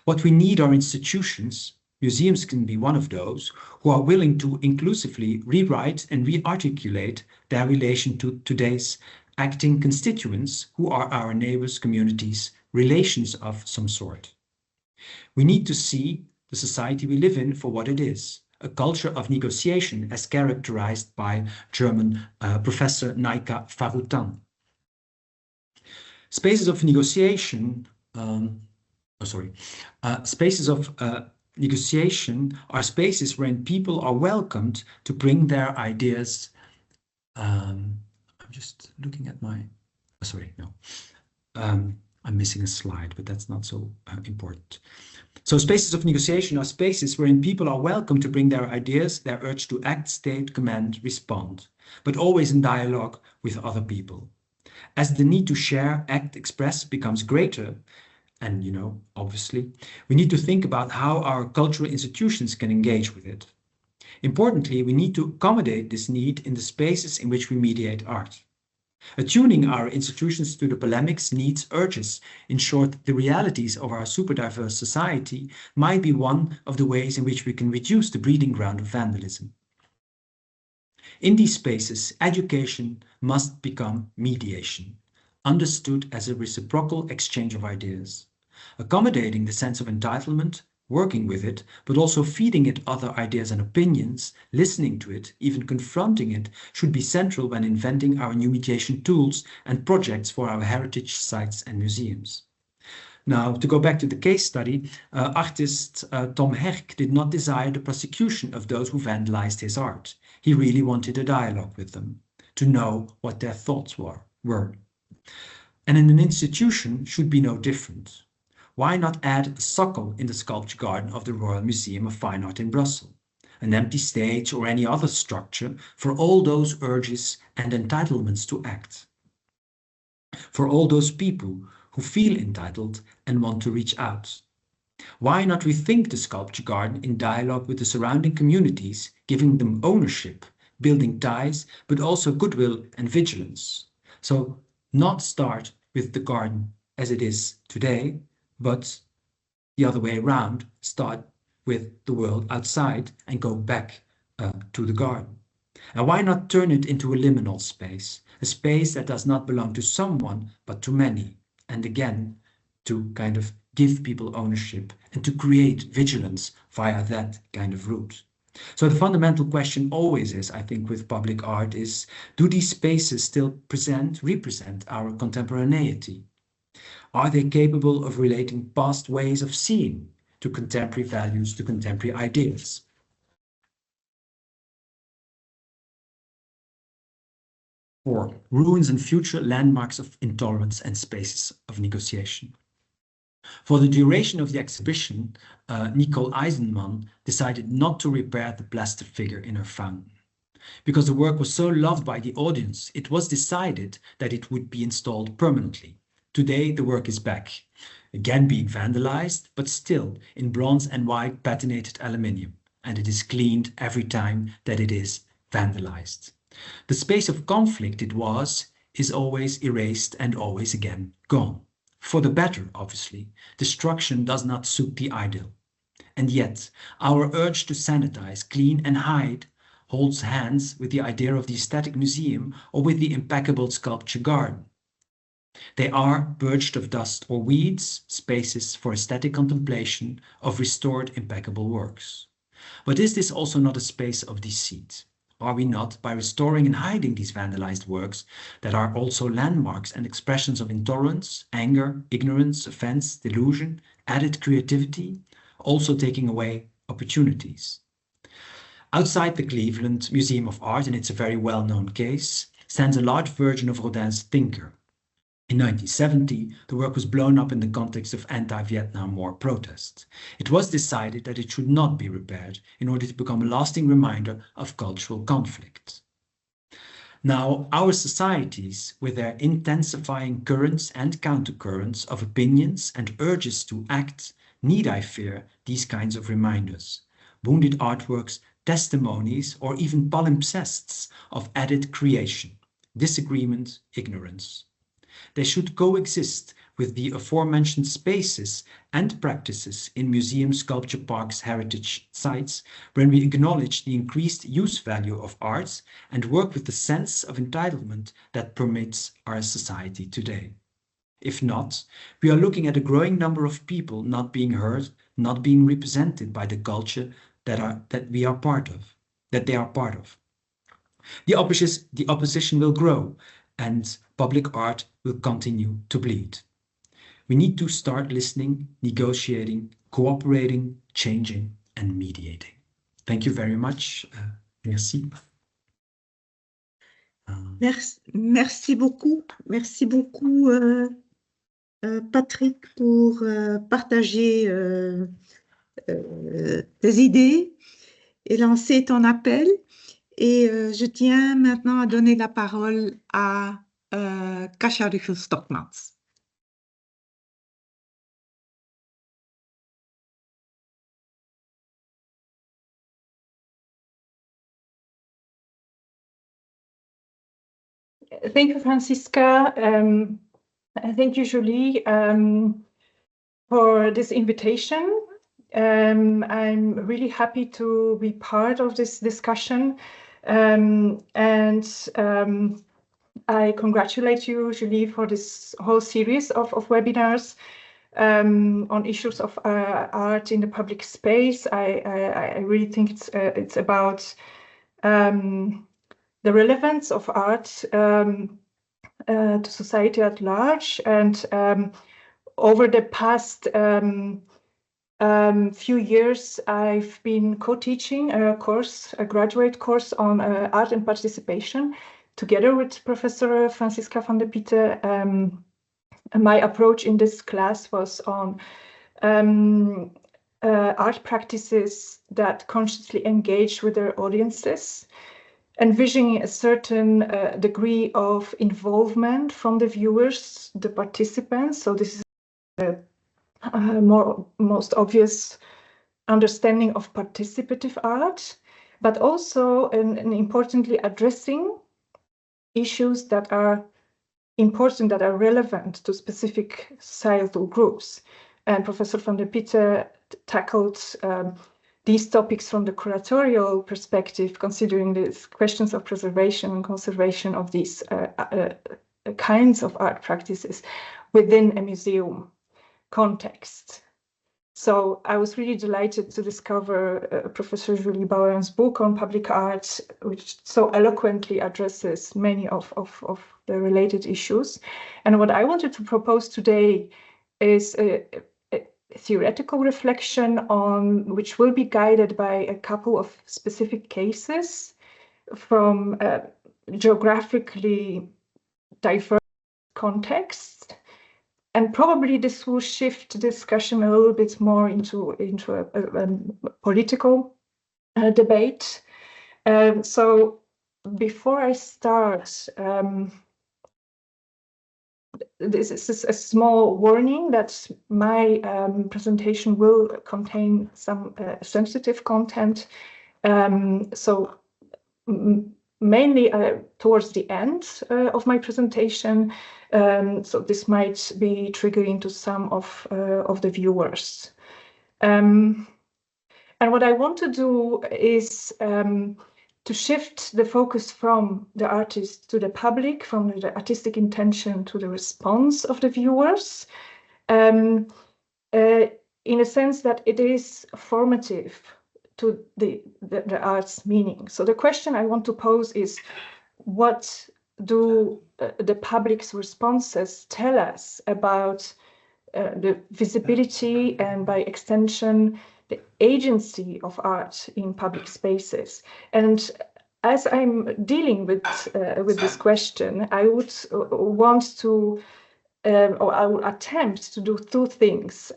What we need are institutions, museums can be one of those, who are willing to inclusively rewrite and re-articulate their relation to today's acting constituents who are our neighbors, communities, relations of some sort. We need to see the society we live in for what it is, a culture of negotiation as characterized by German professor Naika Farutan. Spaces of negotiation, spaces of negotiation are spaces wherein people are welcomed to bring their ideas. I'm just looking at my, I'm missing a slide, but that's not so important. So spaces of negotiation are spaces wherein people are welcome to bring their ideas, their urge to act, state, command, respond, but always in dialogue with other people. As the need to share, act, express becomes greater, and obviously, we need to think about how our cultural institutions can engage with it. Importantly, we need to accommodate this need in the spaces in which we mediate art. Attuning our institutions to the polemics, needs, urges, in short, the realities of our super diverse society, might be one of the ways in which we can reduce the breeding ground of vandalism. In these spaces, education must become mediation, understood as a reciprocal exchange of ideas. Accommodating the sense of entitlement, working with it, but also feeding it other ideas and opinions, listening to it, even confronting it, should be central when inventing our new mediation tools and projects for our heritage sites and museums. Now, to go back to the case study, artist Tom Herk did not desire the prosecution of those who vandalized his art. He really wanted a dialogue with them, to know what their thoughts were. And an institution should be no different. Why not add a suckle in the sculpture garden of the Royal Museum of Fine Art in Brussels? An empty stage or any other structure for all those urges and entitlements to act. For all those people who feel entitled and want to reach out. Why not rethink the sculpture garden in dialogue with the surrounding communities, giving them ownership, building ties, but also goodwill and vigilance? So not start with the garden as it is today, but the other way around, start with the world outside and go back to the garden. And why not turn it into a liminal space, a space that does not belong to someone, but to many, and again, to kind of give people ownership and to create vigilance via that kind of route. So the fundamental question always is, I think, with public art is, do these spaces still represent our contemporaneity? Are they capable of relating past ways of seeing to contemporary values, to contemporary ideas? Or ruins and future landmarks of intolerance and spaces of negotiation. For the duration of the exhibition, Nicole Eisenman decided not to repair the plaster figure in her fountain. Because the work was so loved by the audience, it was decided that it would be installed permanently. Today, the work is back, again being vandalized, but still in bronze and white patinated aluminium, and it is cleaned every time that it is vandalized. The space of conflict it was, is always erased and always again gone. For the better, obviously. Destruction does not suit the ideal. And yet, our urge to sanitize, clean and hide holds hands with the idea of the aesthetic museum or with the impeccable sculpture garden. They are, purged of dust or weeds, spaces for aesthetic contemplation of restored impeccable works. But is this also not a space of deceit? Are we not, by restoring and hiding these vandalized works that are also landmarks and expressions of intolerance, anger, ignorance, offense, delusion, added creativity, also taking away opportunities? Outside the Cleveland Museum of Art, and it's a very well-known case, stands a large version of Rodin's Thinker. In 1970, the work was blown up in the context of anti-Vietnam War protests. It was decided that it should not be repaired in order to become a lasting reminder of cultural conflict. Now, our societies, with their intensifying currents and countercurrents of opinions and urges to act, need, I fear, these kinds of reminders. Wounded artworks, testimonies, or even palimpsests of added creation, disagreement, ignorance. They should coexist with the aforementioned spaces and practices in museum sculpture parks, heritage sites, when we acknowledge the increased use value of arts and work with the sense of entitlement that permeates our society today. If not, we are looking at a growing number of people not being heard, not being represented by the culture that they are part of. The opposition will grow, and public art will continue to bleed. We need to start listening, negotiating, cooperating, changing, and mediating. Thank you very much. Merci. Merci beaucoup. Merci beaucoup, Patrick, pour partager tes idées et lancer ton appel. Et je tiens maintenant à donner la parole à Katarzyna Ruchel-Stockmans. Thank you, Francisca. Thank you, Julie, for this invitation. I'm really happy to be part of this discussion. I congratulate you, Julie, for this whole series of webinars on issues of art in the public space. I really think it's about the relevance of art to society at large. And over the past few years, I've been co-teaching a graduate course on art and participation, together with Professor Francisca Vandepitte. My approach in this class was on art practices that consciously engage with their audiences, envisioning a certain degree of involvement from the viewers, the participants. So this is the most obvious understanding of participative art, but also and importantly addressing issues that are important, that are relevant to specific societal groups. And Professor Vandepitte tackled these topics from the curatorial perspective, considering the questions of preservation and conservation of these kinds of art practices within a museum context. So I was really delighted to discover Professor Julie Bawin's book on public art, which so eloquently addresses many of the related issues. And what I wanted to propose today is a theoretical reflection on which will be guided by a couple of specific cases from geographically diverse contexts. And probably this will shift the discussion a little bit more into a political debate. So before I start, this is a small warning that my presentation will contain some sensitive content. So mainly towards the end of my presentation, so this might be triggering to some of the viewers. And what I want to do is to shift the focus from the artist to the public, from the artistic intention to the response of the viewers, in a sense that it is formative to the art's meaning. So the question I want to pose is, what do the public's responses tell us about the visibility and, by extension, the agency of art in public spaces? And as I'm dealing with this question, I would want to, or I will attempt to do two things.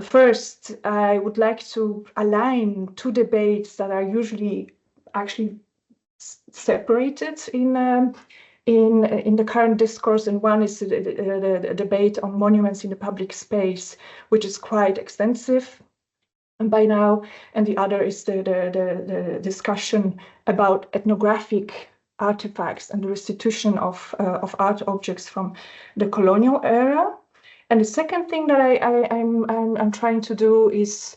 First, I would like to align two debates that are usually actually separated in the current discourse, and one is the debate on monuments in the public space, which is quite extensive by now, and the other is the discussion about ethnographic artifacts and the restitution of art objects from the colonial era. And the second thing that I'm trying to do is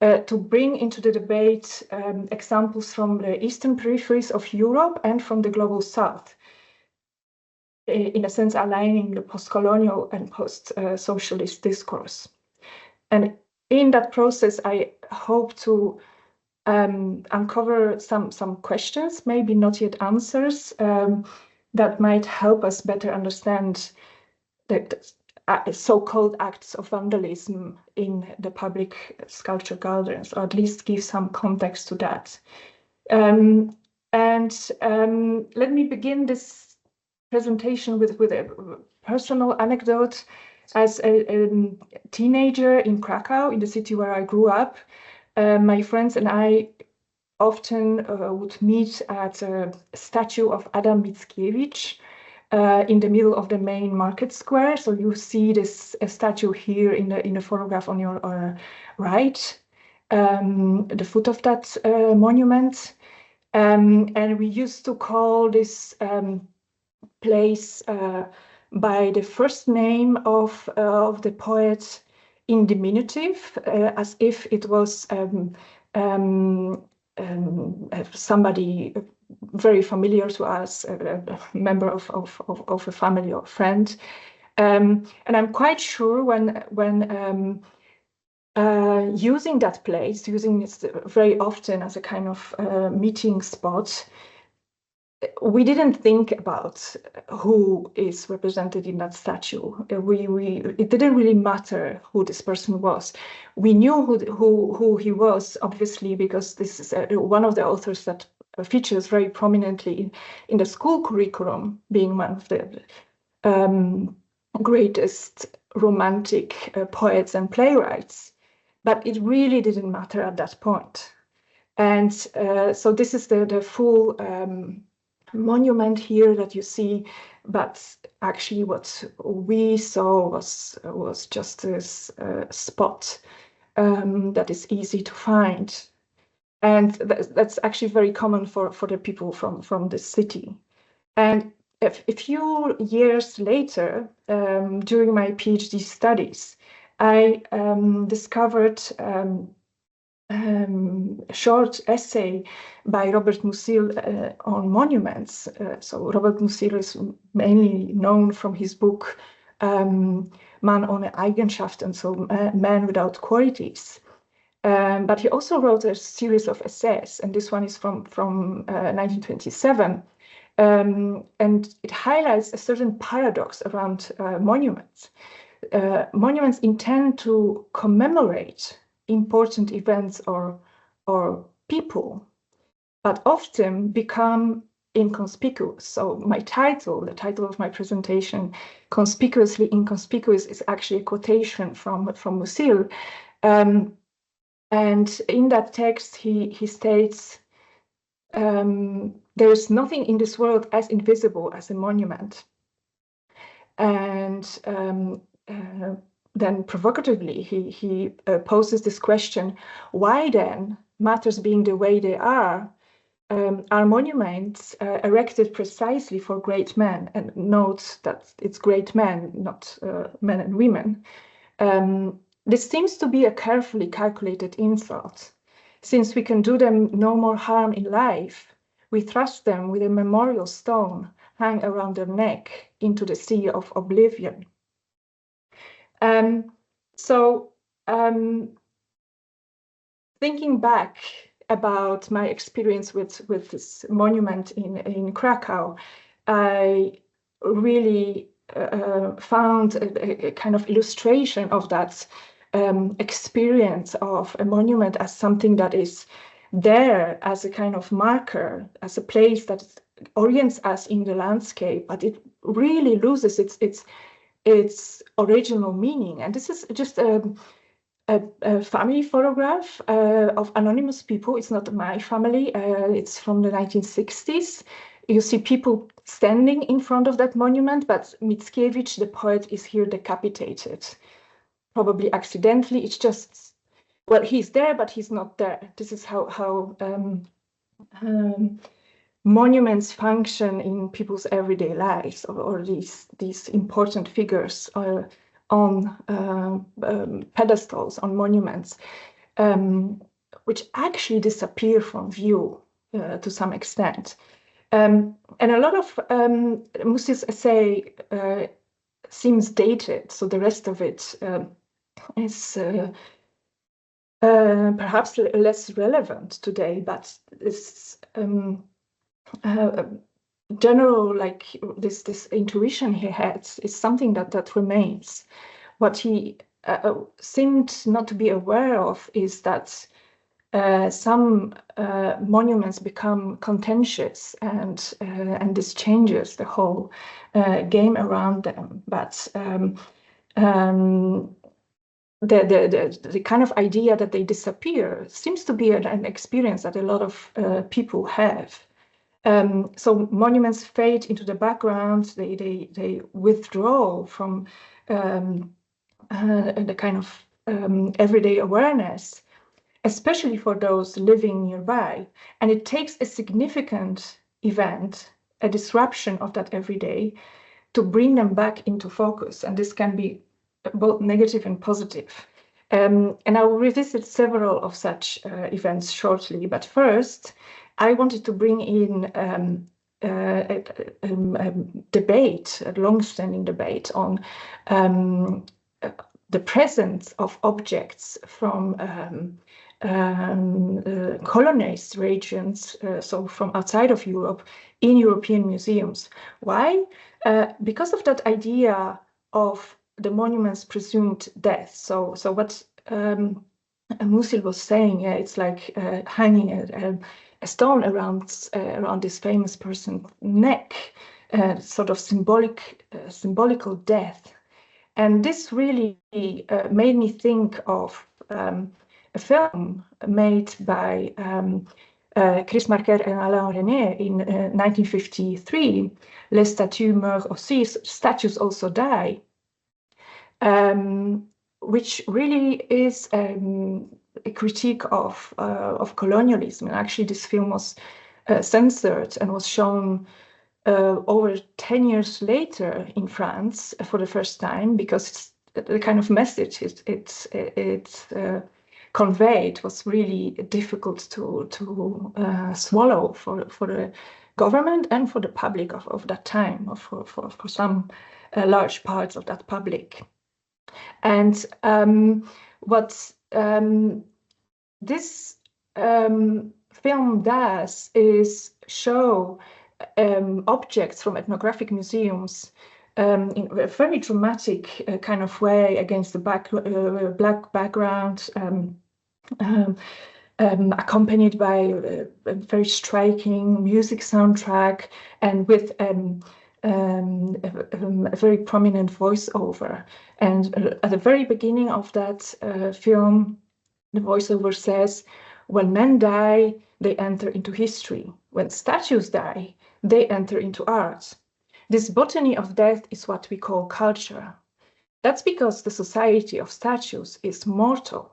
to bring into the debate examples from the eastern peripheries of Europe and from the global south, in a sense aligning the post-colonial and post-socialist discourse. And in that process, I hope to uncover some questions, maybe not yet answers, that might help us better understand the so-called acts of vandalism in the public sculpture gardens, or at least give some context to that. And let me begin this presentation with a personal anecdote. As a teenager in Krakow, in the city where I grew up, my friends and I often would meet at a statue of Adam Mickiewicz, in the middle of the main market square. So you see this statue here in the photograph on your right, the foot of that monument. And we used to call this place by the first name of the poet in diminutive, as if it was somebody very familiar to us, a member of a family or friend. And I'm quite sure when using that place, using it very often as a kind of meeting spot, we didn't think about who is represented in that statue. It didn't really matter who this person was. We knew who he was, obviously, because this is one of the authors that features very prominently in the school curriculum, being one of the greatest romantic poets and playwrights. But it really didn't matter at that point. And so this is the full monument here that you see, but actually what we saw was just this spot that is easy to find. And that's actually very common for the people from the city. And a few years later, during my PhD studies, I discovered a short essay by Robert Musil on monuments. So Robert Musil is mainly known from his book Man ohne Eigenschaften, so man without qualities. But he also wrote a series of essays, and this one is from 1927. And it highlights a certain paradox around monuments. Monuments intend to commemorate important events or people, but often become inconspicuous. So my title, the title of my presentation, Conspicuously Inconspicuous, is actually a quotation from Musées. And in that text, he states, there is nothing in this world as invisible as a monument. And then provocatively, he poses this question, why then, matters being the way they are monuments erected precisely for great men? And note that it's great men, not men and women. This seems to be a carefully calculated insult. Since we can do them no more harm in life, we thrust them with a memorial stone hang around their neck into the sea of oblivion. Thinking back about my experience with this monument in Krakow, I really found a kind of illustration of that experience of a monument as something that is there as a kind of marker, as a place that orients us in the landscape, but it really loses its original meaning. And this is just a family photograph of anonymous people. It's not my family. It's from the 1960s. You see people standing in front of that monument, but Mickiewicz, the poet, is here decapitated, probably accidentally. It's just, well, he's there, but he's not there. This is how monuments function in people's everyday lives, or these important figures on pedestals, on monuments, which actually disappear from view to some extent. And a lot of Musées' essay seems dated, so the rest of it is perhaps less relevant today, but this general, like this intuition he had is something that remains. What he seemed not to be aware of is that some monuments become contentious, and this changes the whole game around them. But the kind of idea that they disappear seems to be an experience that a lot of people have. So monuments fade into the background. They withdraw from the kind of everyday awareness, especially for those living nearby. And it takes a significant event, a disruption of that everyday, to bring them back into focus. And this can be both negative and positive. And I will revisit several of such events shortly. But first, I wanted to bring in a debate, a long-standing debate on the presence of objects from colonized regions, so from outside of Europe, in European museums. Why? Because of that idea of the monument's presumed death. So what Musil was saying, it's like hanging a stone around this famous person's neck, sort of symbolical death. And this really made me think of a film made by Chris Marker and Alain René in 1953, Les statues meurent aussi, statues also die, which really is a critique of colonialism. And actually, this film was censored and was shown over 10 years later in France for the first time, because the kind of message it conveyed was really difficult to swallow for the government and for the public of that time, or for some large parts of that public. And what this film does is show objects from ethnographic museums in a very dramatic kind of way against the black background, accompanied by a very striking music soundtrack and with a very prominent voiceover. And at the very beginning of that film, the voiceover says, "When men die, they enter into history. When statues die, they enter into art. This botany of death is what we call culture. That's because the society of statues is mortal.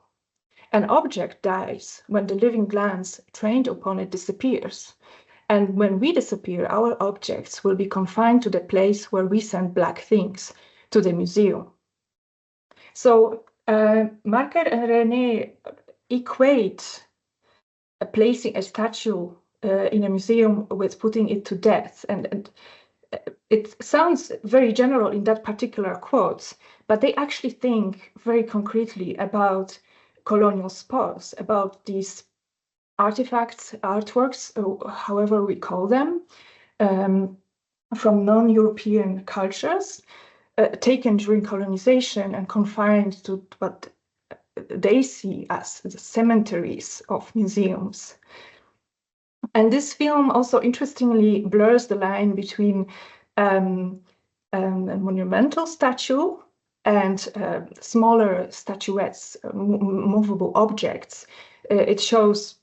An object dies when the living glance trained upon it disappears. And when we disappear, our objects will be confined to the place where we send black things, to the museum." So Marker and René equate placing a statue in a museum with putting it to death. And it sounds very general in that particular quote, but they actually think very concretely about colonial spoils, about these artifacts, artworks, however we call them, from non-European cultures, taken during colonization and confined to what they see as the cemeteries of museums. And this film also interestingly blurs the line between a monumental statue and smaller statuettes, movable objects. It shows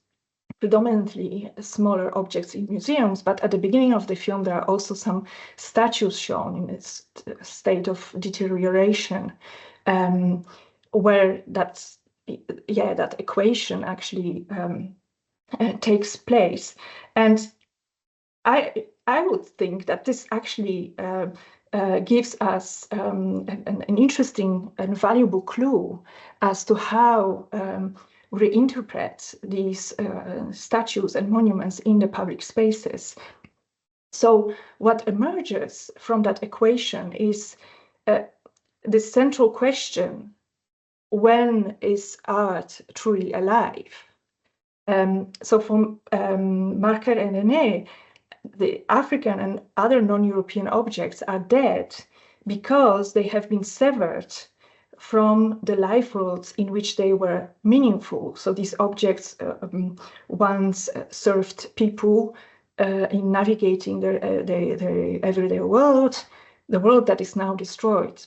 predominantly smaller objects in museums, but at the beginning of the film, there are also some statues shown in its state of deterioration, where that equation actually takes place. And I would think that this actually gives us an interesting and valuable clue as to how reinterpret these statues and monuments in the public spaces. So what emerges from that equation is the central question: when is art truly alive? So for Marker and René, the African and other non-European objects are dead because they have been severed from the life worlds in which they were meaningful. So these objects once served people in navigating their everyday world, the world that is now destroyed.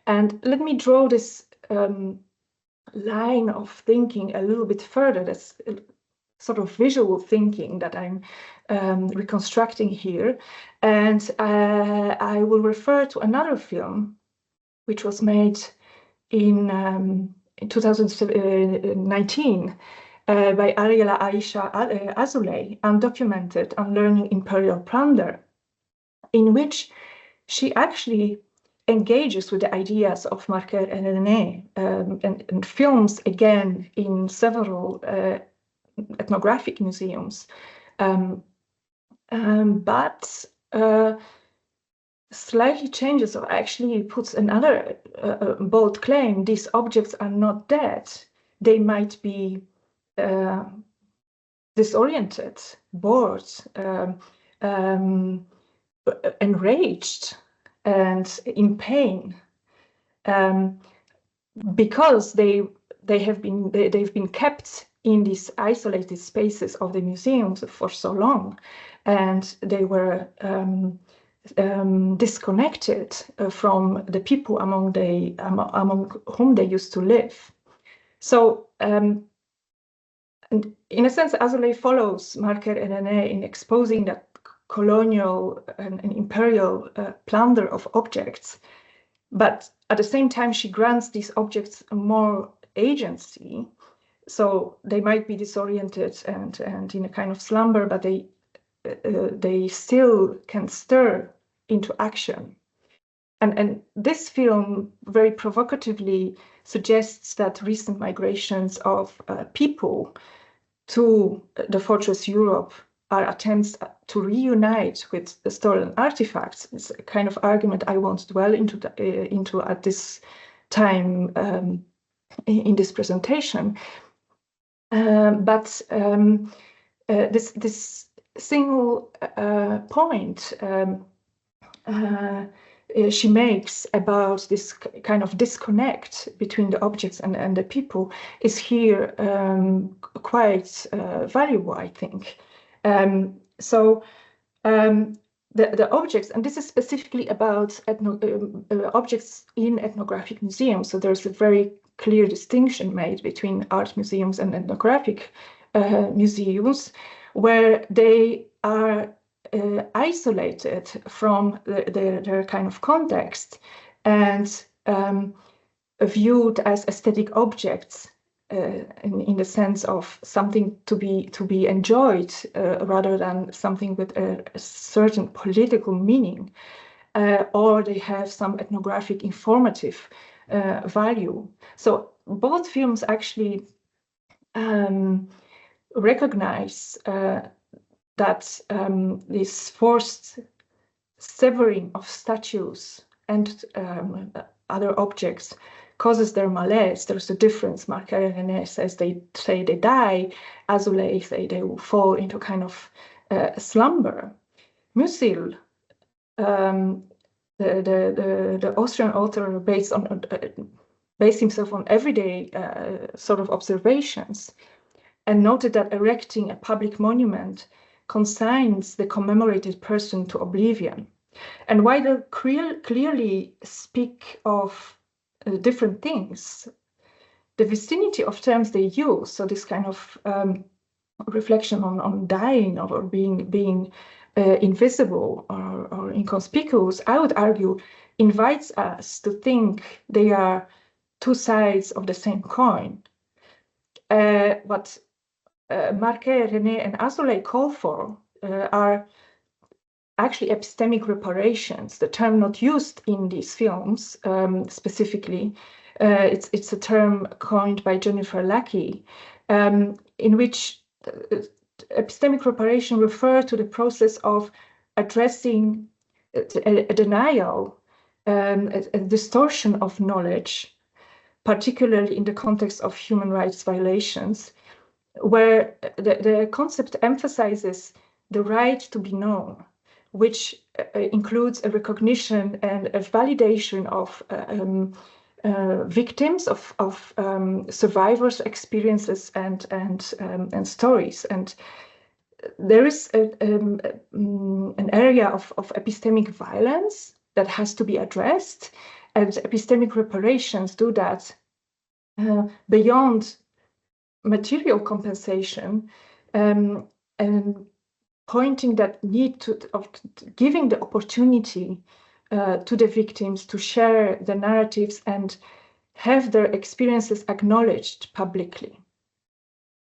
And let me draw this line of thinking a little bit further. That's sort of visual thinking that I'm reconstructing here. And I will refer to another film which was made in 2019 by Ariela Aisha Azoulay, Undocumented, Unlearning Imperial Plunder, in which she actually engages with the ideas of Marker and René and films again in several ethnographic museums. But slightly changes, or actually puts another bold claim: these objects are not dead. They might be disoriented, bored, enraged, and in pain, because they've been kept in these isolated spaces of the museums for so long, and they were disconnected from the people among whom they used to live. So, and in a sense, Azoulay follows Marker and René in exposing that colonial and imperial plunder of objects, but at the same time, she grants these objects more agency. So they might be disoriented and in a kind of slumber, but they still can stir into action. And this film very provocatively suggests that recent migrations of people to the fortress Europe are attempts to reunite with the stolen artifacts. It's a kind of argument I won't dwell into at this time in this presentation. But this single point she makes about this kind of disconnect between the objects and the people is here quite valuable, I think. So the objects, and this is specifically about objects in ethnographic museums, so there's a very clear distinction made between art museums and ethnographic museums, where they are isolated from their kind of context and viewed as aesthetic objects in the sense of something to be enjoyed rather than something with a certain political meaning, or they have some ethnographic informative value. So both films actually recognize that this forced severing of statues and other objects causes their malaise. There's a difference. Marquet and René says they die. Azoulay say they will fall into kind of slumber. Musil, the Austrian author, based himself on everyday sort of observations, and noted that erecting a public monument consigns the commemorated person to oblivion. And while they clearly speak of different things, the vicinity of terms they use, so this kind of reflection on dying or being invisible or inconspicuous, I would argue, invites us to think they are two sides of the same coin. What Marquet, René, and Azoulay call for are actually epistemic reparations, the term not used in these films specifically. It's a term coined by Jennifer Lackey, in which epistemic reparation refers to the process of addressing a denial, a distortion of knowledge, particularly in the context of human rights violations, where the concept emphasizes the right to be known, which includes a recognition and a validation of victims, of survivors' experiences and stories. And there is an area of epistemic violence that has to be addressed, and epistemic reparations do that beyond material compensation, and pointing that need of giving the opportunity to the victims to share the narratives and have their experiences acknowledged publicly.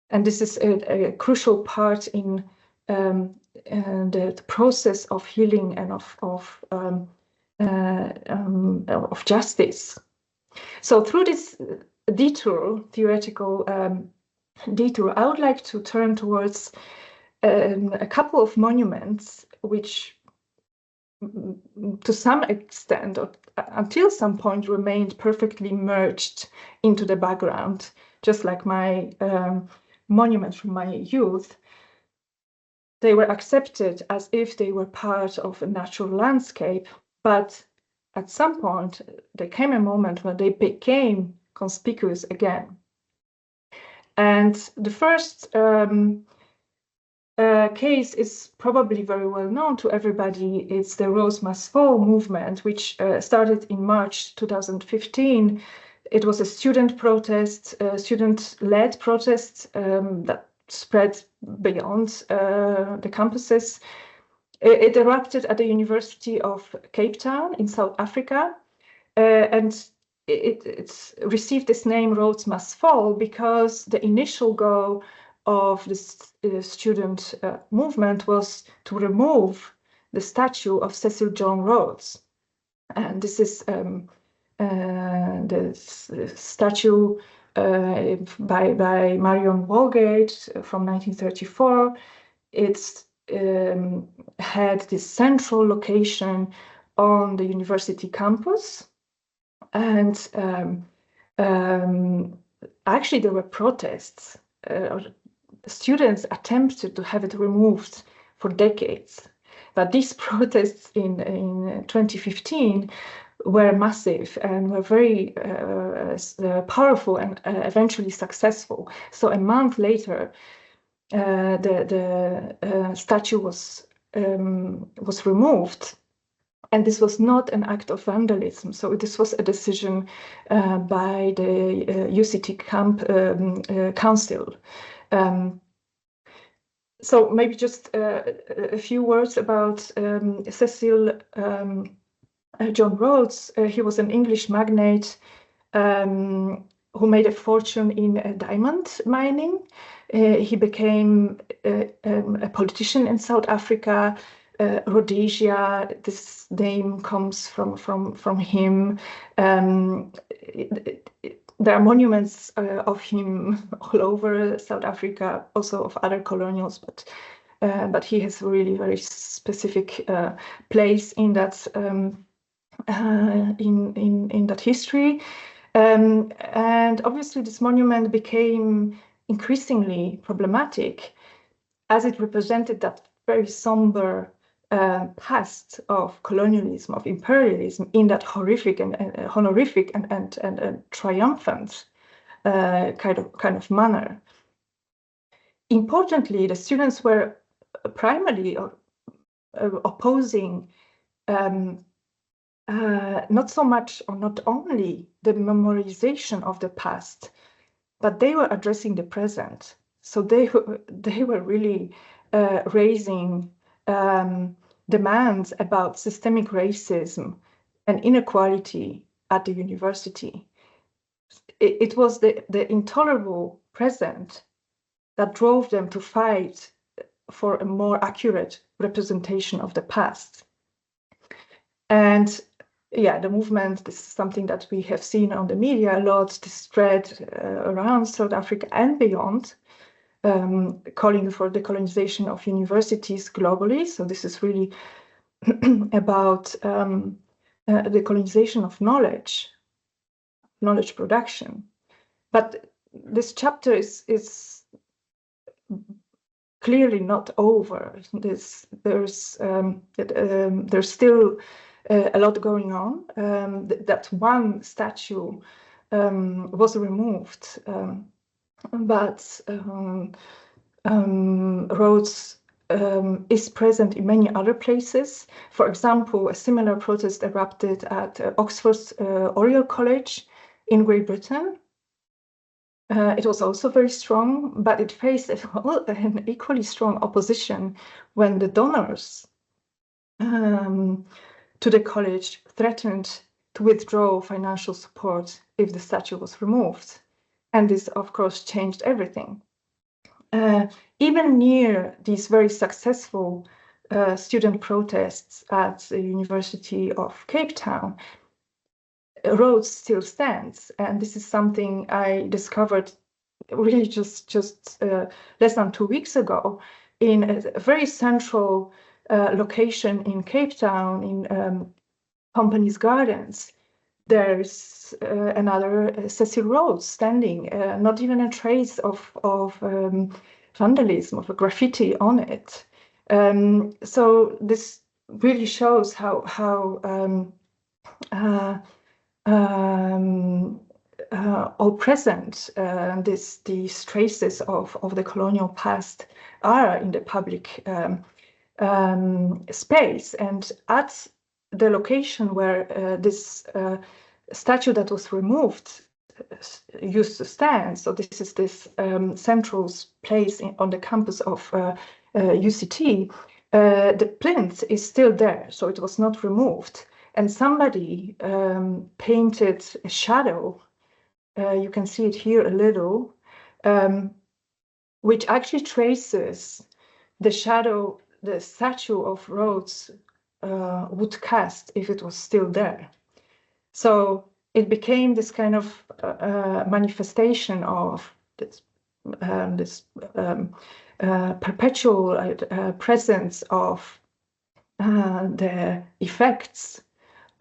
And this is a crucial part in the process of healing and of justice. So through this theoretical detour, I would like to turn towards a couple of monuments which to some extent or until some point remained perfectly merged into the background, just like my monuments from my youth. They were accepted as if they were part of a natural landscape, but at some point there came a moment when they became conspicuous again. And the first case is probably very well known to everybody. It's the Rose Must Fall movement, which started in March 2015. It was a student protest, student-led protest that spread beyond the campuses. It erupted at the University of Cape Town in South Africa, and it's received this name, Rhodes Must Fall, because the initial goal of this student movement was to remove the statue of Cecil John Rhodes. And this is the statue by Marion Walgate from 1934. it's had this central location on the university campus, and actually there were protests. Students attempted to have it removed for decades, but these protests in 2015 were massive and were very powerful and eventually successful. So a month later, the statue was removed, and this was not an act of vandalism. So this was a decision by the UCT council. So maybe just a few words about Cecil John Rhodes. He was an English magnate who made a fortune in diamond mining. He became a politician in South Africa. Rhodesia, this name comes from him. There are monuments of him all over South Africa, also of other colonials, but he has a really very specific place in that in that history. And obviously this monument became increasingly problematic as it represented that very somber past of colonialism, of imperialism, in that horrific and honorific and triumphant kind of manner. Importantly, the students were primarily opposing not so much or not only the memorization of the past, but they were addressing the present. So they were really raising demands about systemic racism and inequality at the university. It was the intolerable present that drove them to fight for a more accurate representation of the past. And yeah, the movement, this is something that we have seen on the media a lot, this spread around South Africa and beyond, calling for the colonization of universities globally. So this is really about the colonization of knowledge production. But this chapter is clearly not over. There's still a lot going on. That one statue was removed, but Rhodes is present in many other places. For example, a similar protest erupted at Oxford's Oriel College in Great Britain. It was also very strong, but it faced an equally strong opposition when the donors to the college threatened to withdraw financial support if the statue was removed. And this, of course, changed everything. Even near these very successful student protests at the University of Cape Town, Rhodes still stands. And this is something I discovered really just less than 2 weeks ago in a very central location in Cape Town, in Company's Gardens. There's another Cecil Rhodes standing, not even a trace of vandalism, of a graffiti on it. So this really shows how all present these traces of the colonial past are in the public space. And at the location where this statue that was removed used to stand, so this is this central place on the campus of UCT, the plinth is still there, so it was not removed. And somebody painted a shadow, you can see it here a little, which actually traces the shadow the statue of Rhodes would cast if it was still there. So it became this kind of manifestation of this perpetual presence of the effects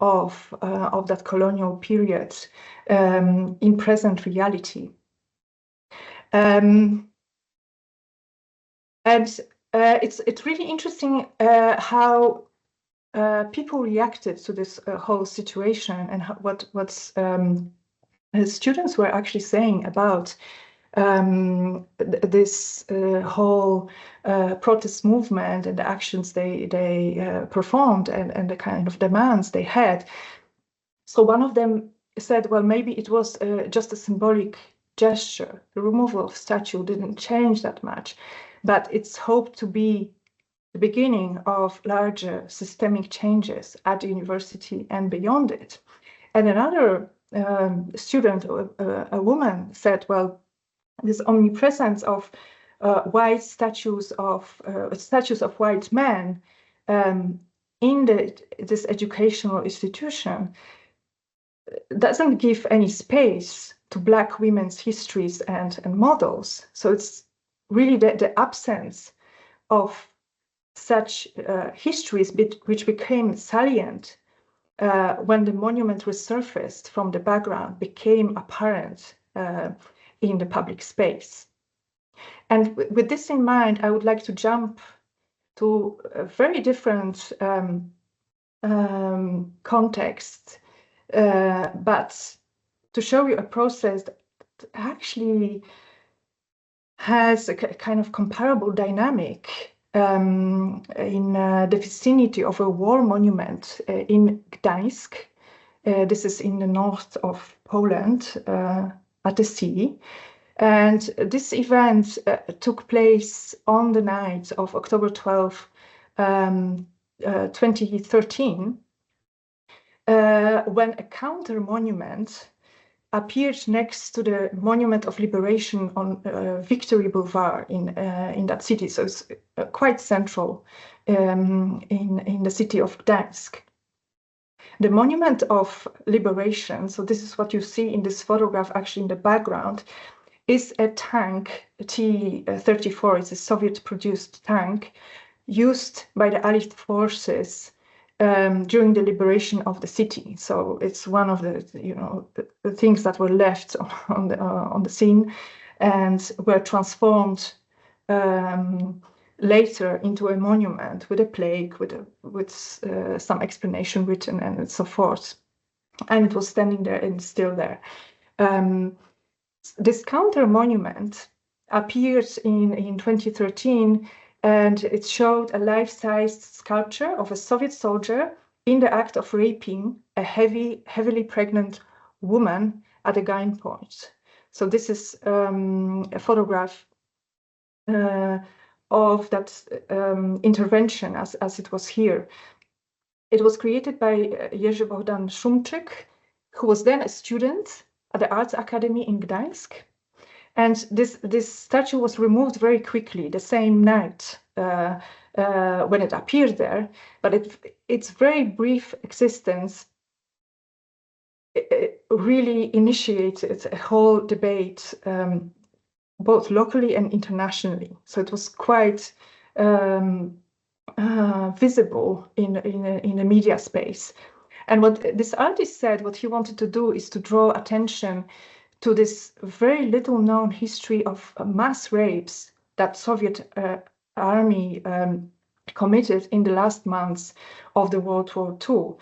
of that colonial period in present reality. And it's really interesting how people reacted to this whole situation, and what students were actually saying about this whole protest movement and the actions they performed, and the kind of demands they had. So one of them said, well, maybe it was just a symbolic gesture. The removal of statue didn't change that much, but it's hoped to be the beginning of larger systemic changes at the university and beyond it. And another student, a woman, said, well, this omnipresence of white statues of white men in this educational institution doesn't give any space to Black women's histories and models. So it's really the absence of such histories which became salient when the monument resurfaced from the background, became apparent in the public space. And with this in mind, I would like to jump to a very different context, but to show you a process that actually has a kind of comparable dynamic in the vicinity of a war monument in Gdańsk. This is in the north of Poland, at the sea. And this event took place on the night of October 12, 2013, when a counter monument appeared next to the Monument of Liberation on Victory Boulevard in that city. So it's quite central in the city of Gdańsk. The Monument of Liberation, so this is what you see in this photograph actually in the background, is a tank, a T-34. It's a Soviet-produced tank used by the Allied forces during the liberation of the city. So it's one of the the things that were left on the scene and were transformed later into a monument with a plaque, with some explanation written and so forth. And it was standing there and still there. This counter monument appeared in 2013, and it showed a life-sized sculpture of a Soviet soldier in the act of raping a heavily pregnant woman at a gunpoint. So this is a photograph of that intervention as it was here. It was created by Jerzy Bogdan Szumczyk, who was then a student at the Arts Academy in Gdańsk. And this statue was removed very quickly the same night when it appeared there. But its very brief existence it really initiated a whole debate, both locally and internationally. So it was quite visible in the media space. And what this artist said, what he wanted to do is to draw attention to this very little known history of mass rapes that Soviet army committed in the last months of the World War II.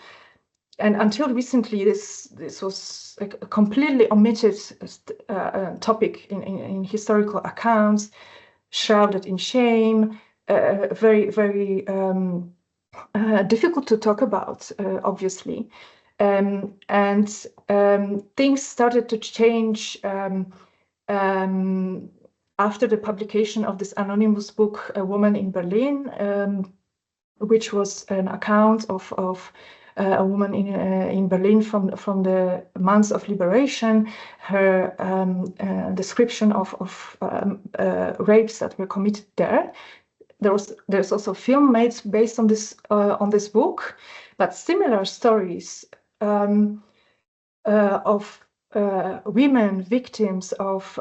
And until recently, this was a completely omitted topic in historical accounts, shrouded in shame, very, very difficult to talk about, obviously. And things started to change after the publication of this anonymous book, A Woman in Berlin, which was an account of a woman in Berlin from the months of liberation, her description of rapes that were committed there. There's also a film made based on this book, but similar stories of women victims of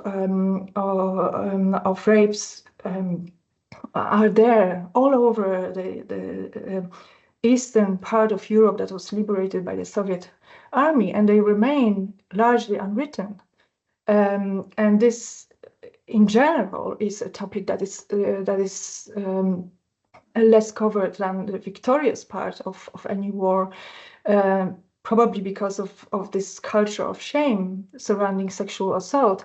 rapes are there all over the eastern part of Europe that was liberated by the Soviet army, and they remain largely unwritten. And this, in general, is a topic that is less covered than the victorious part of any war, probably because of this culture of shame surrounding sexual assault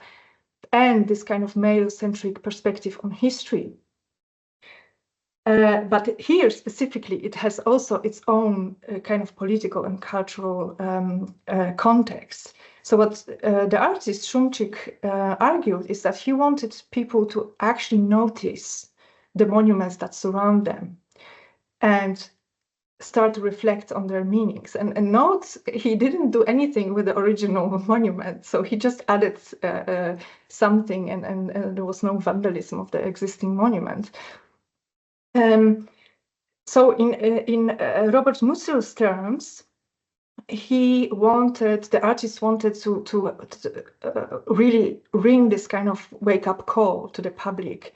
and this kind of male-centric perspective on history. But here specifically, it has also its own kind of political and cultural context. So what the artist Szumczyk argued is that he wanted people to actually notice the monuments that surround them and start to reflect on their meanings. And note, he didn't do anything with the original monument, so he just added something, and there was no vandalism of the existing monument. So in Robert Musil's terms, the artist wanted to really ring this kind of wake-up call to the public,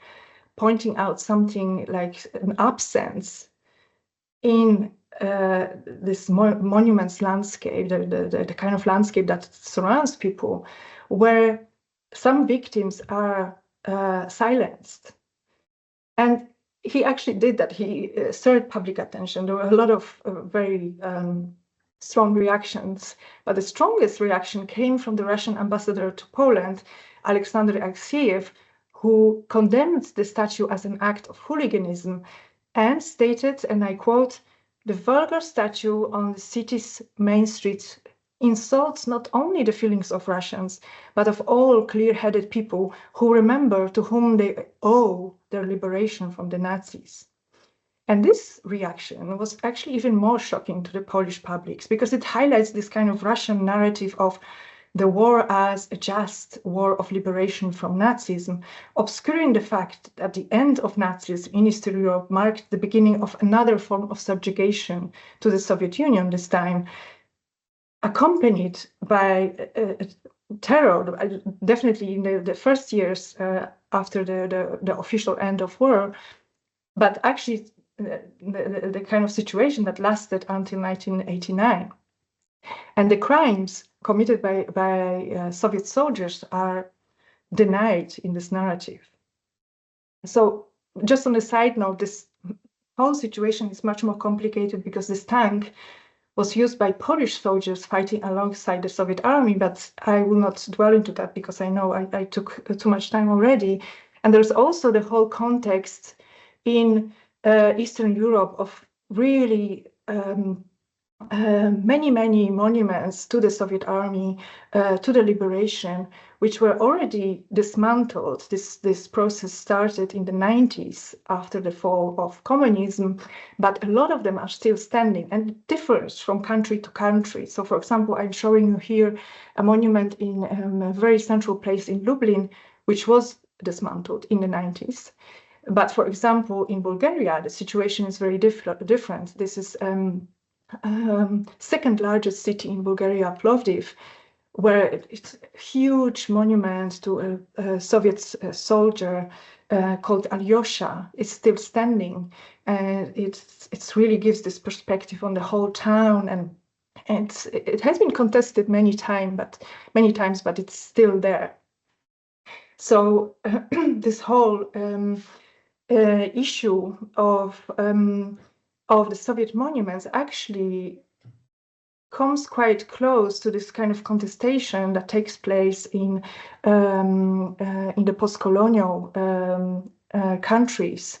pointing out something like an absence in this monuments landscape, the kind of landscape that surrounds people, where some victims are silenced. And he actually did that. He stirred public attention. There were a lot of very strong reactions, but the strongest reaction came from the Russian ambassador to Poland, Alexander Alexeyev, who condemned the statue as an act of hooliganism and stated, and I quote, "The vulgar statue on the city's main streets insults not only the feelings of Russians, but of all clear-headed people who remember to whom they owe their liberation from the Nazis." And this reaction was actually even more shocking to the Polish public because it highlights this kind of Russian narrative of the war as a just war of liberation from Nazism, obscuring the fact that the end of Nazism in Eastern Europe marked the beginning of another form of subjugation to the Soviet Union this time, accompanied by terror, definitely in the first years after the official end of war, but actually the kind of situation that lasted until 1989. And the crimes committed by Soviet soldiers are denied in this narrative. So just on a side note, this whole situation is much more complicated because this tank was used by Polish soldiers fighting alongside the Soviet army, but I will not dwell into that because I know I took too much time already. And there's also the whole context in Eastern Europe of really many monuments to the Soviet army, to the liberation, which were already dismantled. This process started in the 90s after the fall of communism, but a lot of them are still standing and it differs from country to country. So for example, I'm showing you here a monument in a very central place in Lublin, which was dismantled in the 90s. But for example, in Bulgaria, the situation is very different. This is second largest city in Bulgaria, Plovdiv, where it's a huge monument to a Soviet soldier called Alyosha is still standing, and it really gives this perspective on the whole town, and it has been contested many times, but it's still there. So this whole issue of the Soviet monuments actually comes quite close to this kind of contestation that takes place in the post-colonial countries.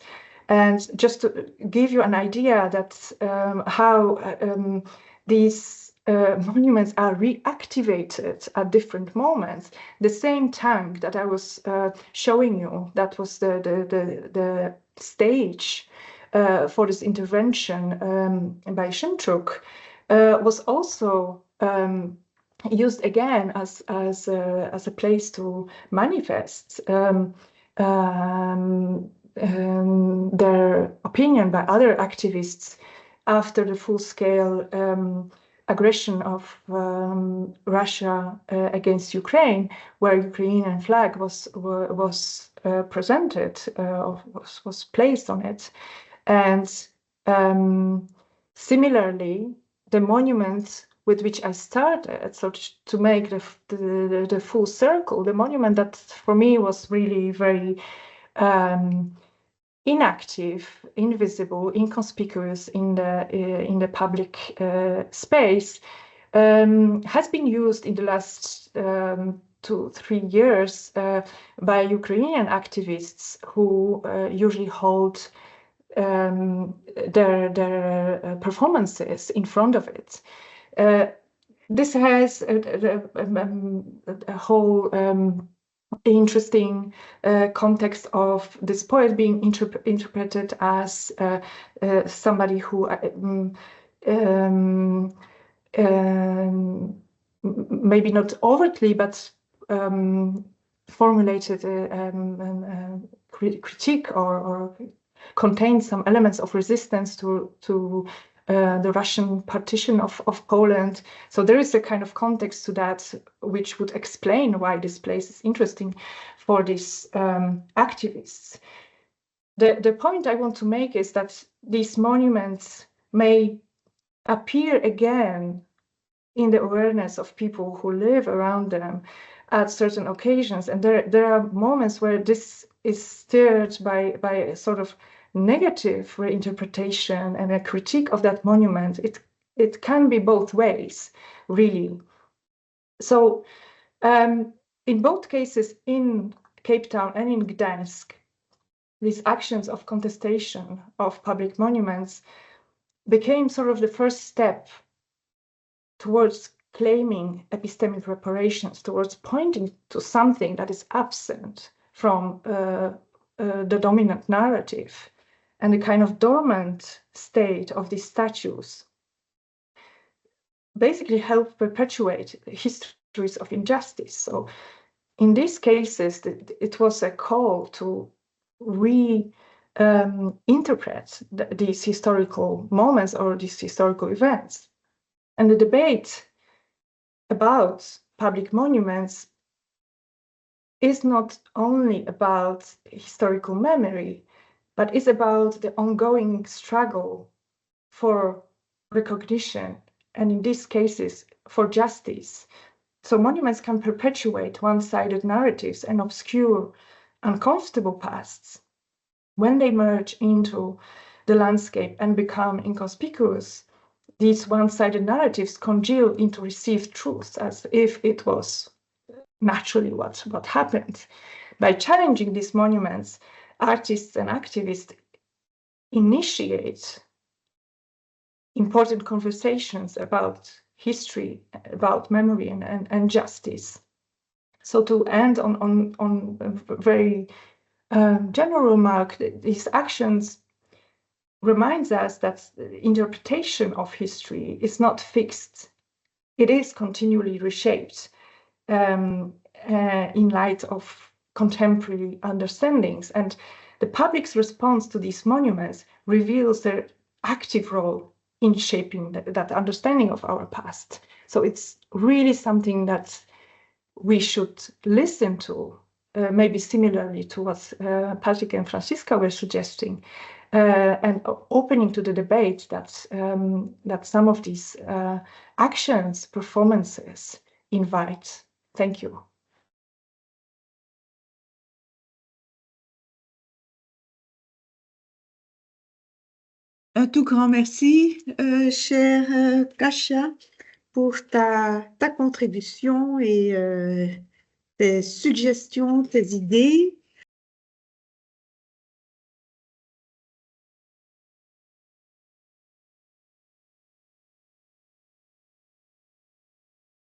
And just to give you an idea that how these monuments are reactivated at different moments. The same tank that I was showing you, that was the stage for this intervention by Szymczuk, was also used again as a place to manifest their opinion by other activists after the full-scale aggression of Russia against Ukraine, where Ukrainian flag was presented, was placed on it. And similarly, the monument with which I started, so to make the full circle, the monument that for me was really very inactive, invisible, inconspicuous in the public space, has been used in the last 2-3 years by Ukrainian activists who usually hold their performances in front of it. This has a whole interesting context of this poet being interpreted as somebody who maybe not overtly, but formulated a critique or contained some elements of resistance to the Russian partition of Poland. So there is a kind of context to that which would explain why this place is interesting for these activists. The point I want to make is that these monuments may appear again in the awareness of people who live around them at certain occasions. And there are moments where this is stirred by a sort of negative reinterpretation and a critique of that monument. It can be both ways, really. So in both cases, in Cape Town and in Gdańsk, these actions of contestation of public monuments became sort of the first step towards claiming epistemic reparations, towards pointing to something that is absent from the dominant narrative and the kind of dormant state of these statues basically help perpetuate histories of injustice. So in these cases, it was a call to interpret these historical moments or these historical events. And the debate about public monuments is not only about historical memory, but is about the ongoing struggle for recognition, and in these cases, for justice. So monuments can perpetuate one-sided narratives and obscure uncomfortable pasts. When they merge into the landscape and become inconspicuous, these one-sided narratives congeal into received truths as if it was naturally what happened. By challenging these monuments, artists and activists initiate important conversations about history, about memory and justice. So to end on a very general remark, these actions reminds us that the interpretation of history is not fixed. It is continually reshaped in light of contemporary understandings. And the public's response to these monuments reveals their active role in shaping that understanding of our past. So it's really something that we should listen to, maybe similarly to what Patrick and Francisca were suggesting, and opening to the debate that that some of these actions, performances invite. Thank you. Un tout grand merci, chère Kasia, pour ta contribution et tes suggestions, tes idées.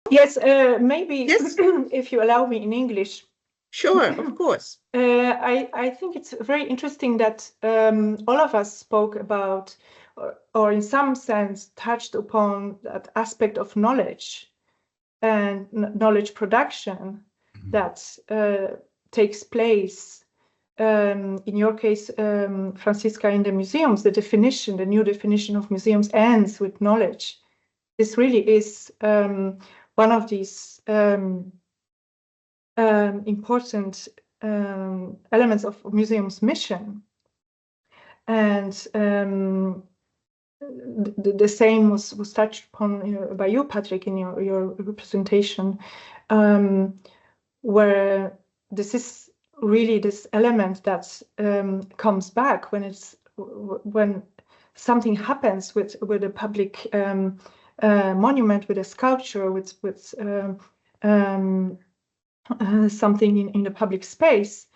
Yes, maybe Yes. if you allow me in English. Sure, of course. I think it's very interesting that all of us spoke about, or in some sense touched upon that aspect of knowledge and knowledge production that takes place, in your case, Francisca, in the museums. The new definition of museums ends with knowledge. This really is one of these important elements of museum's mission. And the same was touched upon by you, Patrick, in your representation, where this is really this element that comes back when something happens with a public monument, with a sculpture, with something in the public space,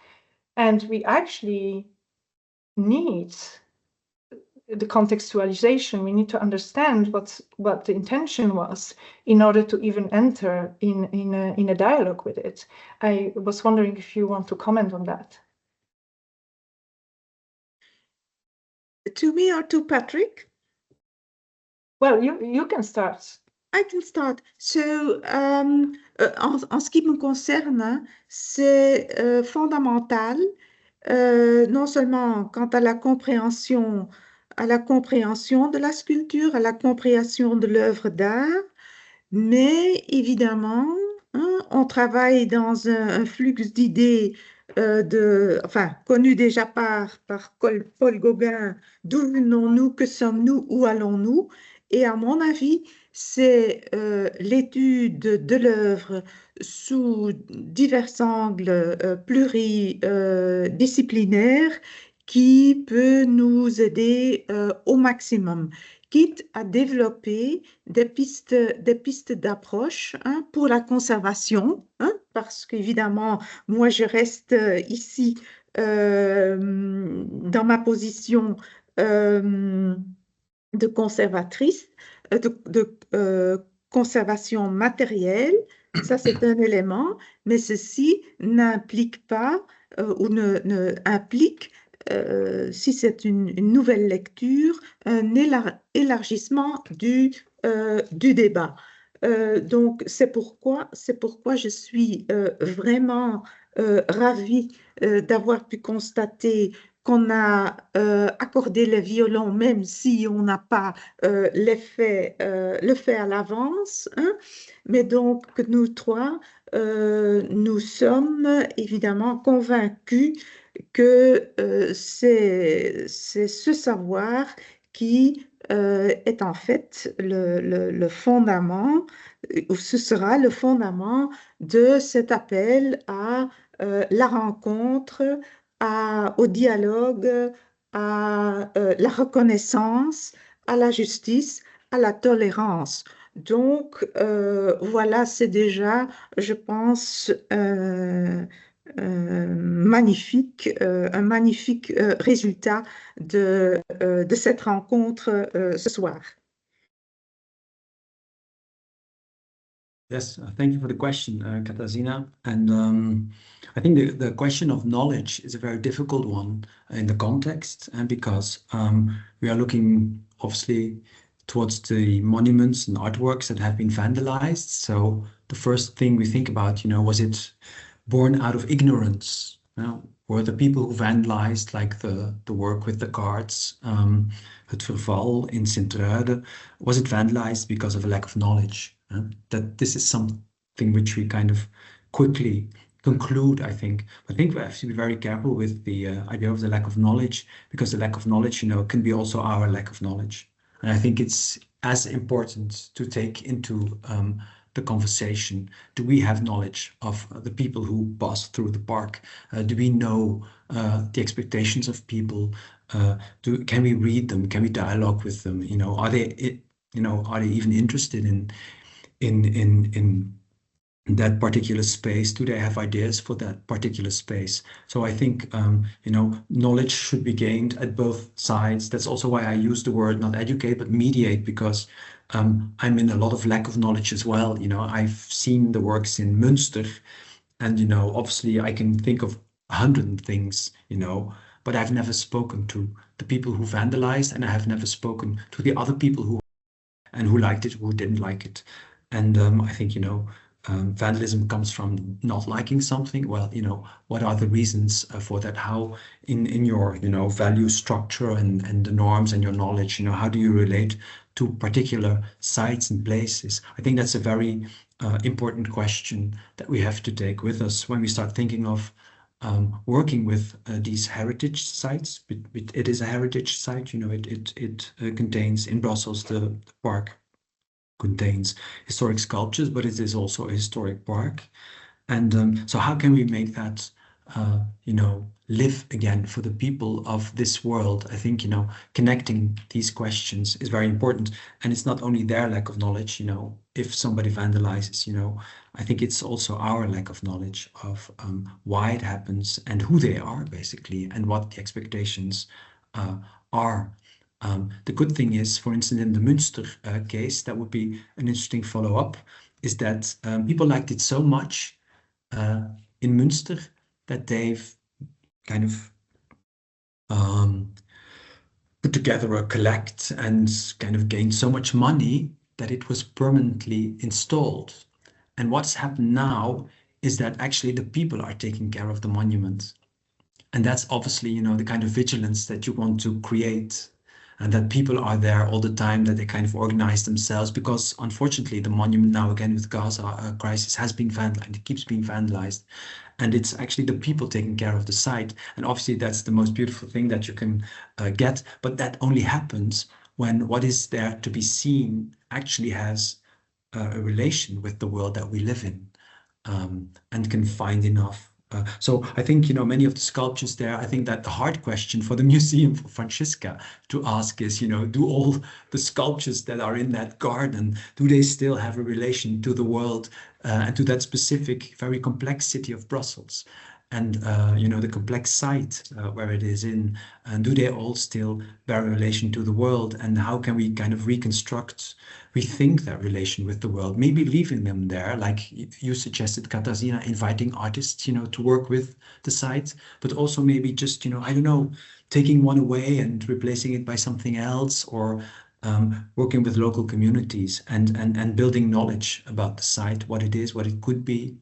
and we actually need the contextualization. We need to understand what the intention was in order to even enter in a dialogue with it. I was wondering if you want to comment on that. To me or to Patrick? Well, you can start. I can start. So, en ce qui me concerne, c'est fondamental, non seulement quant à la compréhension de la sculpture, à la compréhension de l'œuvre d'art, mais évidemment, hein, on travaille dans un flux d'idées connu déjà par Paul Gauguin, d'où venons-nous, que sommes-nous, où allons-nous? Et à mon avis, c'est l'étude de l'œuvre sous divers angles pluridisciplinaires qui peut nous aider au maximum, quitte à développer des pistes d'approche, hein, pour la conservation, hein, parce qu'évidemment, moi, je reste ici dans ma position de conservatrice, de conservation matérielle. Ça, c'est un élément, mais ceci n'implique pas ou ne implique, si c'est une nouvelle lecture, un élargissement du débat. Donc, c'est pourquoi je suis vraiment ravie d'avoir pu constater qu'on a accordé les violons, même si on n'a pas le fait à l'avance, hein, mais donc que nous trois, nous sommes évidemment convaincus que c'est ce savoir qui est en fait le fondament, ou ce sera le fondament de cet appel à la rencontre, au dialogue, à la reconnaissance, à la justice, à la tolérance. Donc, voilà, c'est déjà, je pense, un magnifique résultat de cette rencontre ce soir. Yes, thank you for the question, Katarzyna. And I think the question of knowledge is a very difficult one in the context, and because we are looking obviously towards the monuments and artworks that have been vandalized. So the first thing we think about, was it born out of ignorance? Were the people who vandalized, like the work with the cards, het verval in Sint-Truiden, was it vandalized because of a lack of knowledge? That this is something which we kind of quickly conclude, I think. I think we have to be very careful with the idea of the lack of knowledge, because the lack of knowledge, can be also our lack of knowledge. And I think it's as important to take into the conversation. Do we have knowledge of the people who pass through the park? Do we know the expectations of people? Can we read them? Can we dialogue with them? Are they even interested in that particular space? Do they have ideas for that particular space? So I think, knowledge should be gained at both sides. That's also why I use the word not educate, but mediate, because I'm in a lot of lack of knowledge as well. I've seen the works in Münster, and, obviously I can think of 100 things, but I've never spoken to the people who vandalized, and I have never spoken to the other people who liked it, who didn't like it. And I think, vandalism comes from not liking something. Well, what are the reasons for that? How in your, value structure and the norms and your knowledge, how do you relate to particular sites and places? I think that's a very important question that we have to take with us when we start thinking of working with these heritage sites. It is a heritage site, you know, it contains in Brussels, the park contains historic sculptures, but it is also a historic park. And so how can we make that, you know, live again for the people of this world? I think, you know, connecting these questions is very important. And it's not only their lack of knowledge, you know, if somebody vandalizes, you know, I think it's also our lack of knowledge of why it happens and who they are, basically, and what the expectations are. The good thing is, for instance, in the Münster case, that would be an interesting follow-up, is that people liked it so much in Münster that they've kind of put together a collect and kind of gained so much money that it was permanently installed. And what's happened now is that actually the people are taking care of the monument. And that's obviously, you know, the kind of vigilance that you want to create, and that people are there all the time, that they kind of organize themselves, because unfortunately the monument now, again with Gaza crisis, has been vandalized, it keeps being vandalized, and it's actually the people taking care of the site. And obviously that's the most beautiful thing that you can get, but that only happens when what is there to be seen actually has a relation with the world that we live in, and can find enough. So I think, you know, many of the sculptures there, I think that the hard question for the museum, for Francisca to ask is, you know, do all the sculptures that are in that garden, do they still have a relation to the world and to that specific, very complex city of Brussels? And, you know, the complex site where it is in, and do they all still bear a relation to the world? And how can we kind of rethink that relation with the world, maybe leaving them there, like you suggested, Katarzyna, inviting artists, you know, to work with the site, but also maybe just, you know, I don't know, taking one away and replacing it by something else, or working with local communities and building knowledge about the site, what it is, what it could be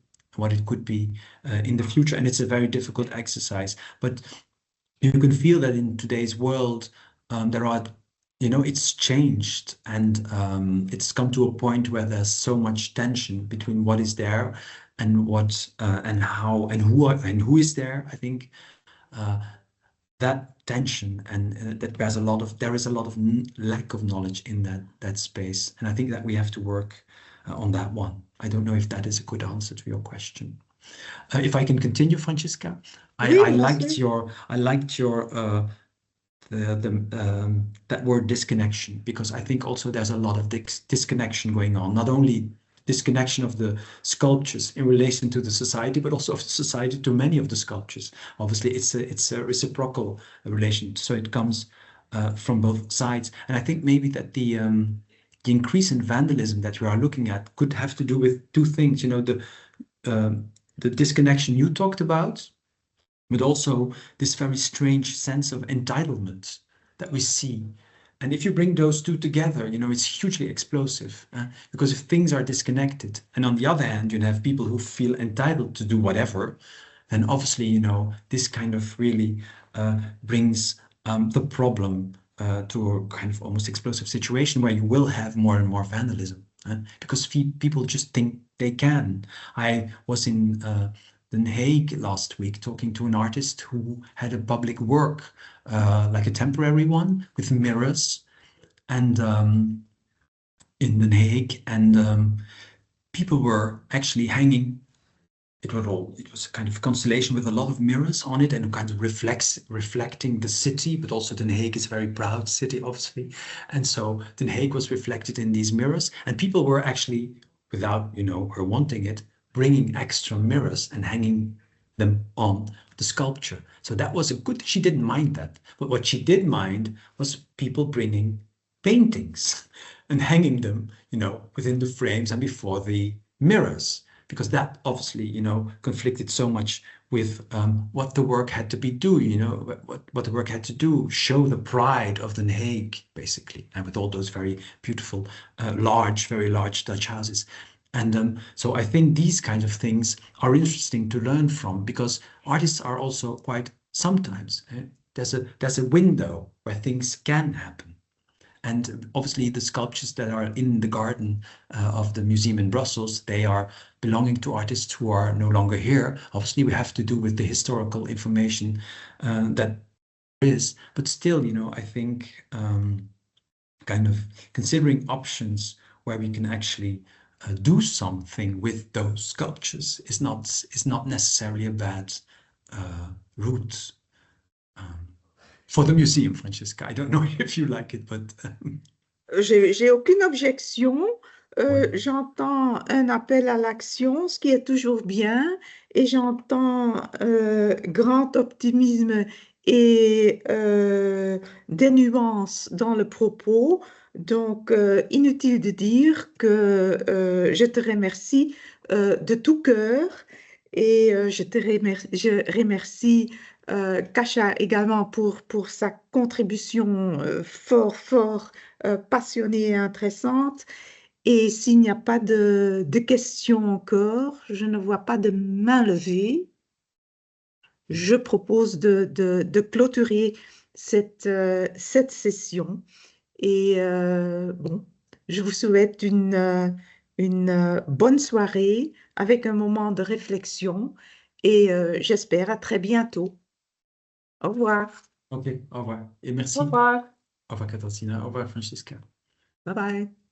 in the future. And it's a very difficult exercise, but you can feel that in today's world, there are, you know, it's changed, and it's come to a point where there's so much tension between what is there and what and how and who is there. I think that tension and that there is a lot of lack of knowledge in that space, and I think that we have to work on that one. I don't know if that is a good answer to your question. If I can continue, Francisca, I liked your that word disconnection, because I think also there's a lot of disconnection going on, not only disconnection of the sculptures in relation to the society, but also of the society to many of the sculptures. Obviously, it's a reciprocal relation, so it comes from both sides. And I think maybe that the increase in vandalism that we are looking at could have to do with two things. You know, the disconnection you talked about, but also this very strange sense of entitlement that we see. And if you bring those two together, you know, it's hugely explosive, because if things are disconnected, and on the other hand, you have people who feel entitled to do whatever, then obviously, you know, this kind of really brings the problem to a kind of almost explosive situation where you will have more and more vandalism, because people just think they can. I was in Den Haag last week talking to an artist who had a public work, like a temporary one with mirrors, and in Den Haag, and people were actually hanging. It was a kind of constellation with a lot of mirrors on it, and kind of reflecting the city, but also Den Haag is a very proud city, obviously, and so Den Haag was reflected in these mirrors, and people were actually, without, you know, her wanting it, bringing extra mirrors and hanging them on the sculpture. So that was a good, she didn't mind that. But what she did mind was people bringing paintings and hanging them, you know, within the frames and before the mirrors, because that obviously, you know, conflicted so much with what the work had to be doing, you know, what the work had to do, show the pride of Den Haag, basically, and with all those very beautiful, very large Dutch houses. And so I think these kinds of things are interesting to learn from, because artists are also quite sometimes, there's a window where things can happen. And obviously the sculptures that are in the garden of the museum in Brussels, they are belonging to artists who are no longer here. Obviously we have to do with the historical information that there is, but still, you know, I think kind of considering options where we can actually do something with those sculptures is not necessarily a bad route for the museum, Francisca. I don't know if you like it, but J'ai aucune objection. Ouais. J'entends un appel à l'action, ce qui est toujours bien, et j'entends grand optimisme et des nuances dans le propos. Donc, inutile de dire que je te remercie de tout cœur et je remercie Kasia également pour sa contribution fort passionnée et intéressante. Et s'il n'y a pas de questions encore, je ne vois pas de main levée. Je propose de clôturer cette session. Et bon, je vous souhaite une bonne soirée avec un moment de réflexion et j'espère à très bientôt. Au revoir. Ok, au revoir. Et merci. Au revoir. Au revoir, Katarzyna. Au revoir, Francisca. Bye bye.